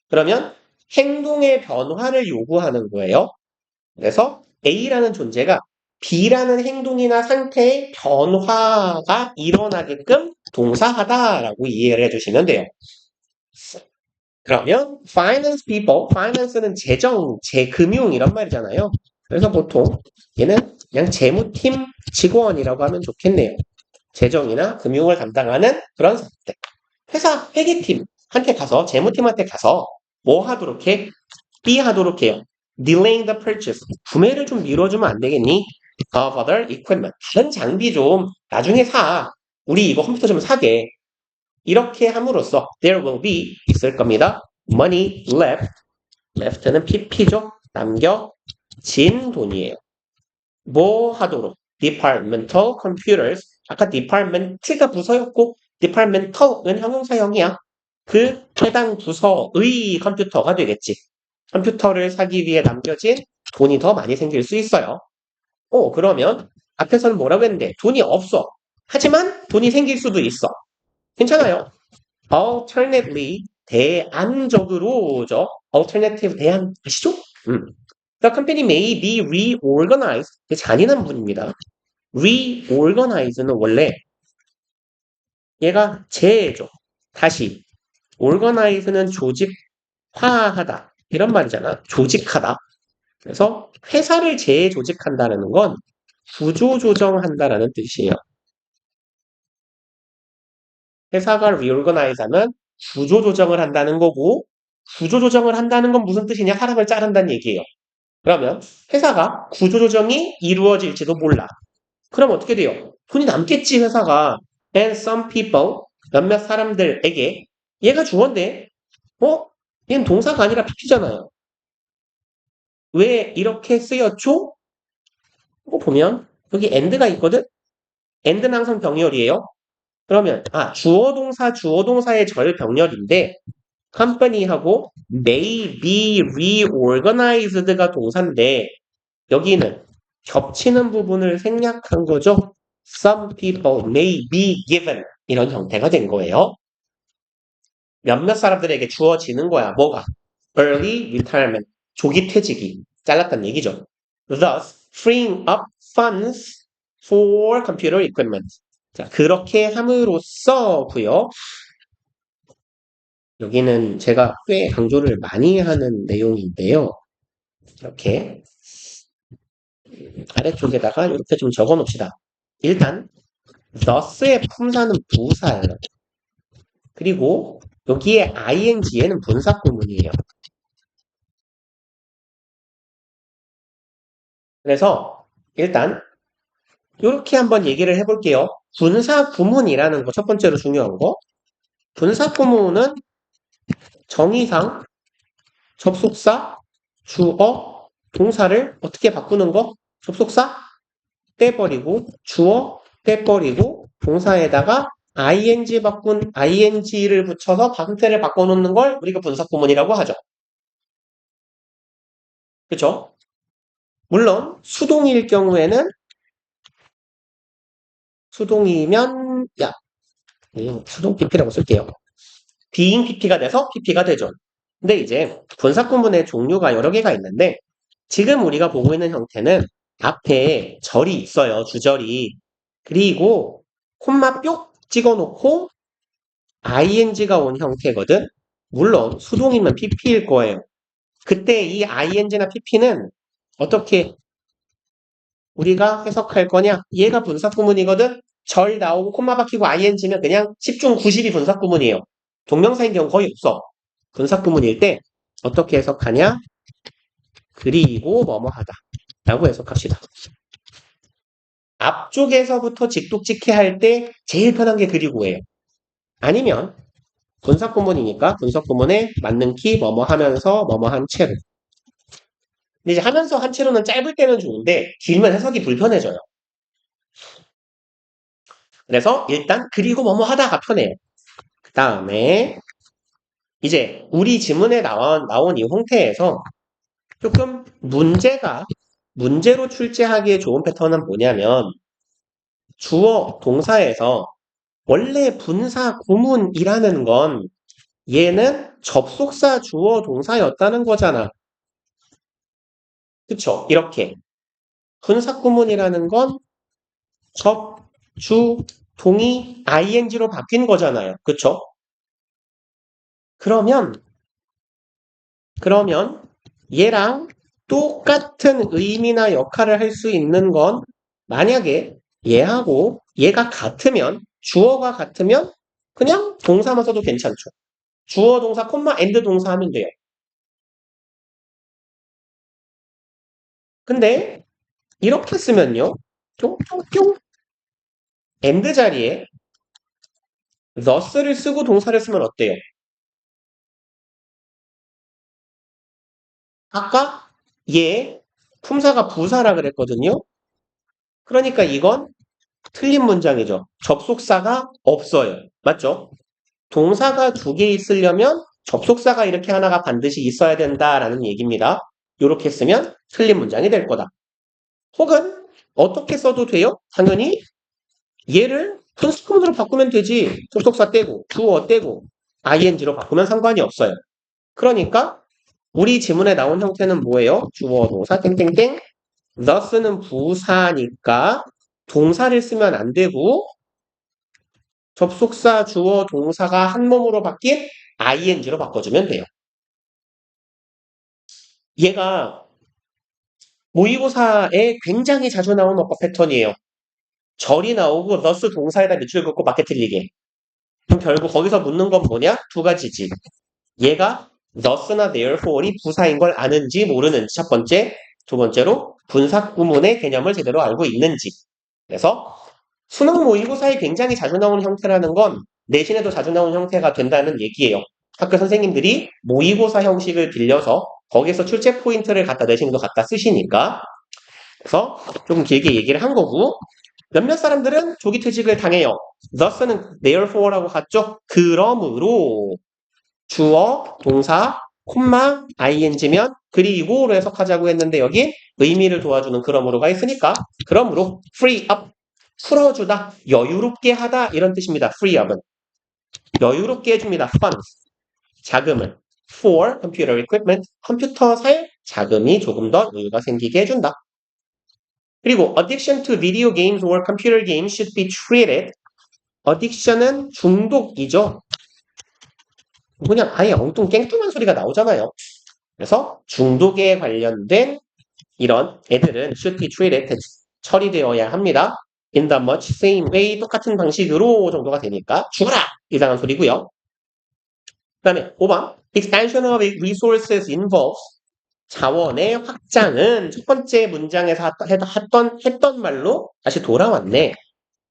그러면 행동의 변화를 요구하는 거예요. 그래서 A라는 존재가 B라는 행동이나 상태의 변화가 일어나게끔 동사하다라고 이해를 해주시면 돼요. 그러면 finance people, finance는 재정, 재금융 이런 말이잖아요. 그래서 보통 얘는 그냥 재무팀 직원이라고 하면 좋겠네요. 재정이나 금융을 담당하는 그런 사람들. 회사 회계팀한테 가서 재무팀한테 가서 뭐 하도록 해? B 하도록 해요. Delaying the purchase. 구매를 좀 미뤄주면 안 되겠니? Of other equipment. 다른 장비 좀 나중에 사. 우리 이거 컴퓨터 좀 사게. 이렇게 함으로써 there will be 있을 겁니다. money left. left는 pp죠. 남겨진 돈이에요. 뭐 하도록? departmental computers. 아까 department가 부서였고 departmental은 형용사형이야. 그 해당 부서의 컴퓨터가 되겠지. 컴퓨터를 사기 위해 남겨진 돈이 더 많이 생길 수 있어요. 그러면 앞에서는 뭐라고 했는데 돈이 없어. 하지만 돈이 생길 수도 있어. 괜찮아요. alternately 대안적으로죠. alternative 대안 아시죠? The company may be reorganized. 잔인한 분입니다. reorganize는 원래 얘가 재죠. 다시 organize는 조직화하다 이런 말이잖아. 조직하다. 그래서 회사를 재조직한다는 건 구조조정한다라는 뜻이에요. 회사가 reorganize 하면 구조조정을 한다는 거고 구조조정을 한다는 건 무슨 뜻이냐? 사람을 자른다는 얘기예요. 그러면 회사가 구조조정이 이루어질지도 몰라. 그럼 어떻게 돼요? 돈이 남겠지 회사가. And some people 몇몇 사람들에게 얘가 주어인데 얘는 동사가 아니라 PP잖아요. 왜 이렇게 쓰였죠? 보면 여기 and가 있거든? and는 항상 병렬이에요. 그러면 주어 동사 주어 동사의 절 병렬인데 company하고 may be reorganized가 동사인데 여기는 겹치는 부분을 생략한 거죠. Some people may be given 이런 형태가 된 거예요. 몇몇 사람들에게 주어지는 거야. 뭐가? Early retirement, 조기 퇴직이 잘랐다는 얘기죠. Thus, freeing up funds for computer equipment. 자, 그렇게 함으로써고요. 여기는 제가 꽤 강조를 많이 하는 내용인데요. 이렇게 아래쪽에다가 이렇게 좀 적어 놓읍시다. 일단 thus의 품사는 부사예요. 그리고 여기에 ing에는 분사 구문이에요. 그래서 일단 이렇게 한번 얘기를 해볼게요. 분사 구문이라는 거 첫 번째로 중요한 거. 분사 구문은 정의상 접속사, 주어, 동사를 어떻게 바꾸는 거? 접속사 떼버리고 주어 떼버리고 동사에다가 ing 바꾼 ing를 붙여서 방태를 바꿔놓는 걸 우리가 분사 구문이라고 하죠. 그렇죠? 물론 수동일 경우에는 수동이면 수동 pp라고 쓸게요. being pp가 돼서 pp가 되죠. 근데 이제 분사 구문의 종류가 여러 개가 있는데 지금 우리가 보고 있는 형태는 앞에 절이 있어요. 주절이. 그리고 콤마 뿅 찍어놓고 ing가 온 형태거든. 물론 수동이면 pp일 거예요. 그때 이 ing나 pp는 어떻게 우리가 해석할 거냐? 얘가 분사 구문이거든. 절 나오고 콤마 박히고 ing면 그냥 10중 90이 분사 구문이에요. 동명사인 경우 거의 없어. 분사 구문일 때 어떻게 해석하냐? 그리고 뭐뭐 하다 라고 해석합시다. 앞쪽에서부터 직독직해 할 때 제일 편한 게 그리고예요. 아니면 분사 구문이니까 분사 구문에 맞는 키 뭐뭐 하면서 뭐뭐 한 채로. 근데 이제 하면서 한 채로는 짧을 때는 좋은데 길면 해석이 불편해져요. 그래서 일단 그리고 뭐뭐 하다가 편해요. 그 다음에 이제 우리 지문에 나온 이 형태에서 조금 문제로 출제하기에 좋은 패턴은 뭐냐면 주어 동사에서 원래 분사 구문이라는 건 얘는 접속사 주어 동사였다는 거잖아. 그쵸? 이렇게 분사 구문이라는 건 접, 주, 동이 ing로 바뀐 거잖아요. 그쵸? 그러면 얘랑 똑같은 의미나 역할을 할 수 있는 건 만약에 얘하고 얘가 같으면 주어가 같으면 그냥 동사만 써도 괜찮죠. 주어 동사 콤마 엔드 동사 하면 돼요. 근데 이렇게 쓰면요. 뿅뿅뿅 엔드 자리에 thus를 쓰고 동사를 쓰면 어때요? 아까 얘 품사가 부사라 그랬거든요. 그러니까 이건 틀린 문장이죠. 접속사가 없어요. 맞죠? 동사가 두 개 있으려면 접속사가 이렇게 하나가 반드시 있어야 된다라는 얘기입니다. 이렇게 쓰면 틀린 문장이 될 거다. 혹은 어떻게 써도 돼요? 당연히 얘를 분수문으로 바꾸면 되지. 접속사 떼고 주어 떼고 ing로 바꾸면 상관이 없어요. 그러니까 우리 지문에 나온 형태는 뭐예요? 주어 동사 땡땡땡 thus는 부사니까 동사를 쓰면 안 되고 접속사 주어 동사가 한 몸으로 바뀐 ing로 바꿔주면 돼요. 얘가 모의고사에 굉장히 자주 나오는 어법 패턴이에요. 절이 나오고 thus 동사에다 밑줄 긋고 맞게 틀리게. 그럼 결국 거기서 묻는 건 뭐냐? 두 가지지. 얘가 thus나 therefore이 부사인 걸 아는지 모르는지 첫 번째. 두 번째로 분사 구문의 개념을 제대로 알고 있는지. 그래서 수능 모의고사에 굉장히 자주 나오는 형태라는 건 내신에도 자주 나오는 형태가 된다는 얘기예요. 학교 선생님들이 모의고사 형식을 빌려서 거기서 출제 포인트를 갖다 내신도 갖다 쓰시니까 그래서 좀 길게 얘기를 한 거고 몇몇 사람들은 조기퇴직을 당해요. thus는 therefore라고 갔죠. 그러므로 주어, 동사, 콤마, ing면 그리고로 해석하자고 했는데 여기 의미를 도와주는 그러므로가 있으니까 그러므로 free up 풀어주다, 여유롭게 하다 이런 뜻입니다. free up은 여유롭게 해줍니다. funds 자금을 for computer equipment 컴퓨터 살 자금이 조금 더 여유가 생기게 해준다. 그리고 addiction to video games or computer games should be treated. addiction은 중독이죠. 그냥 아예 엉뚱 깽뚱한 소리가 나오잖아요. 그래서 중독에 관련된 이런 애들은 should be treated 처리되어야 합니다. in the much same way 똑같은 방식으로 정도가 되니까 죽어라! 이상한 소리고요. 그 다음에 5번 expansion of resources involves 자원의 확장은 첫 번째 문장에서 했던 말로 다시 돌아왔네.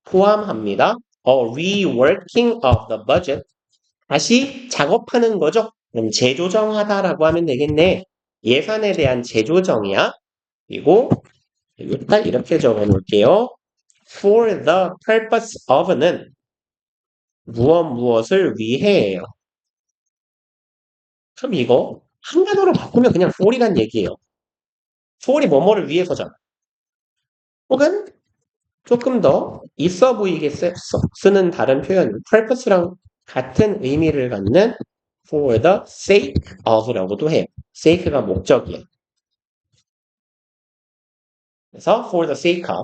포함합니다. A reworking of the budget. 다시 작업하는 거죠. 재조정하다라고 하면 되겠네. 예산에 대한 재조정이야. 그리고 일단 이렇게 적어 놓을게요. For the purpose of는 무엇을 위해예요. 그럼 이거 한 단어로 바꾸면 그냥 for이란 얘기예요. for이 뭐뭐를 위해서잖아. 혹은 조금 더 있어 보이게 쓰는 다른 표현, purpose랑 같은 의미를 갖는 for the sake of라고도 해요. sake가 목적이에요. 그래서 for the sake of.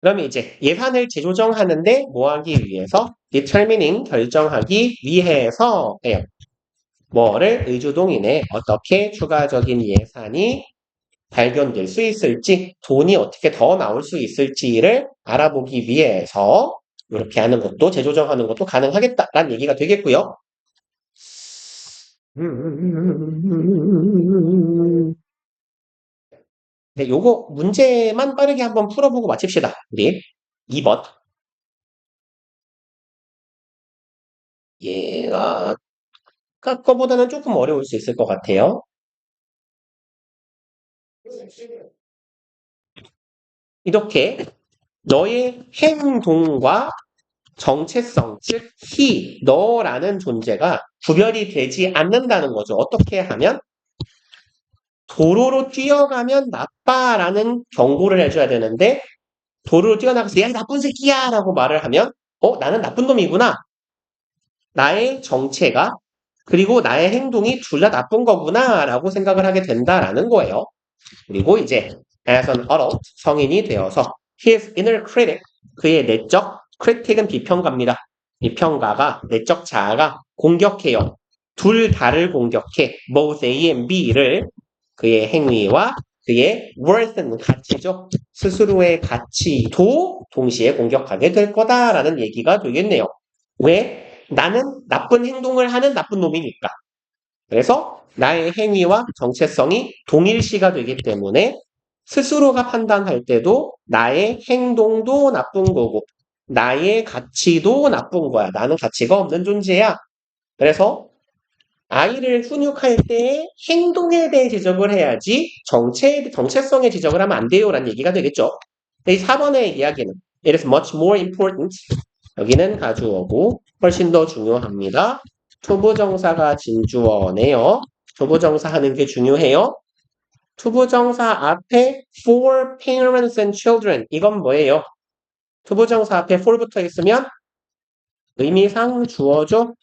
그러면 이제 예산을 재조정하는데 뭐 하기 위해서? determining 결정하기 위해서예요. 뭐를 의주동이네 어떻게 추가적인 예산이 발견될 수 있을지 돈이 어떻게 더 나올 수 있을지를 알아보기 위해서 이렇게 하는 것도 재조정하는 것도 가능하겠다라는 얘기가 되겠고요. 네, 요거 문제만 빠르게 한번 풀어보고 마칩시다. 우리 2번. 얘가 아까 거보다는 조금 어려울 수 있을 것 같아요. 이렇게 너의 행동과 정체성, 즉 너라는 존재가 구별이 되지 않는다는 거죠. 어떻게 하면 도로로 뛰어가면 나빠라는 경고를 해줘야 되는데 도로로 뛰어나가서 야 나쁜 새끼야 라고 말을 하면 나는 나쁜 놈이구나. 나의 정체가 그리고 나의 행동이 둘 다 나쁜 거구나 라고 생각을 하게 된다라는 거예요. 그리고 이제 as an adult 성인이 되어서 his inner critic 그의 내적 critic은 비평가입니다. 비평가가 내적 자아가 공격해요. 둘 다를 공격해 both A and B를 그의 행위와 그의 worth는 가치죠. 스스로의 가치도 동시에 공격하게 될 거다라는 얘기가 되겠네요. 왜? 나는 나쁜 행동을 하는 나쁜 놈이니까. 그래서 나의 행위와 정체성이 동일시가 되기 때문에 스스로가 판단할 때도 나의 행동도 나쁜 거고 나의 가치도 나쁜 거야. 나는 가치가 없는 존재야. 그래서 아이를 훈육할 때 행동에 대해 지적을 해야지 정체성에 지적을 하면 안 돼요라는 얘기가 되겠죠. 이 4번의 이야기는 It is much more important. 여기는 가주어고 훨씬 더 중요합니다. 투부정사가 진주어네요. 투부정사 하는 게 중요해요. 투부정사 앞에 for parents and children 이건 뭐예요? 투부정사 앞에 for 붙어 있으면 의미상 주어죠.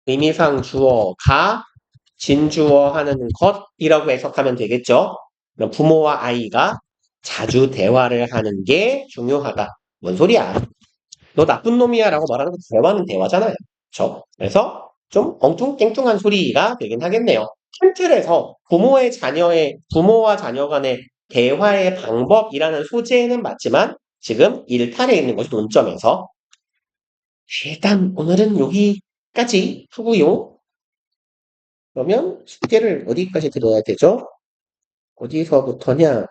의미상 주어가 진주어 하는 것이라고 해석하면 되겠죠. 그럼 부모와 아이가 자주 대화를 하는 게 중요하다. 뭔 소리야? 너 나쁜 놈이야 라고 말하는 거 대화는 대화잖아요. 그렇죠? 그래서 좀 엉뚱깽뚱한 소리가 되긴 하겠네요. 큰 틀에서 부모와 자녀 간의 대화의 방법이라는 소재는 맞지만 지금 일탈에 있는 것이 논점에서 일단 오늘은 여기까지 하고요. 그러면 숙제를 어디까지 들어야 되죠? 어디서부터냐?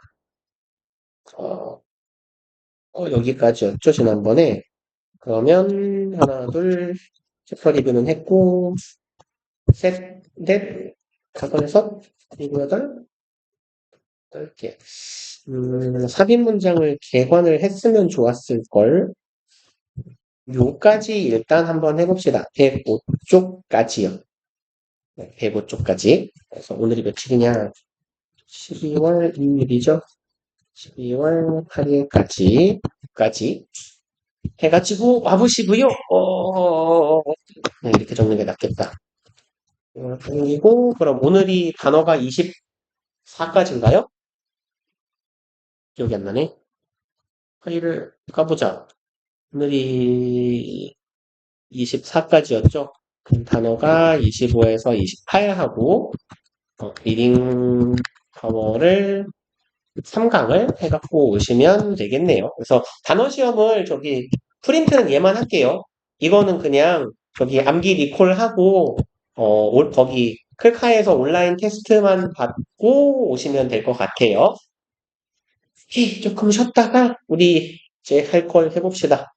여기까지였죠, 지난번에. 그러면 하나, 둘, 챕터 리뷰는 했고, 셋, 넷, 다섯, 여섯, 일곱, 여덟, 8개. 삽입 문장을 개관을 했으면 좋았을걸. 요까지 일단 한번 해봅시다. 105쪽까지요. 네, 105쪽까지. 그래서 오늘이 며칠이냐? 12월 2일이죠. 12월 8일까지 해가지고 와보시고요. 네, 이렇게 적는 게 낫겠다. 그리고 그럼 오늘이 단어가 24까지인가요? 기억이 안 나네. 파일을 까보자. 오늘이 24까지였죠. 그럼 단어가 25에서 28하고 리딩 파워를 3강을 해갖고 오시면 되겠네요. 그래서 단어 시험을 저기 프린트는 얘만 할게요. 이거는 그냥 저기 암기 리콜하고 거기 클카에서 온라인 테스트만 받고 오시면 될 것 같아요. 조금 쉬었다가 우리 이제 할 걸 해봅시다.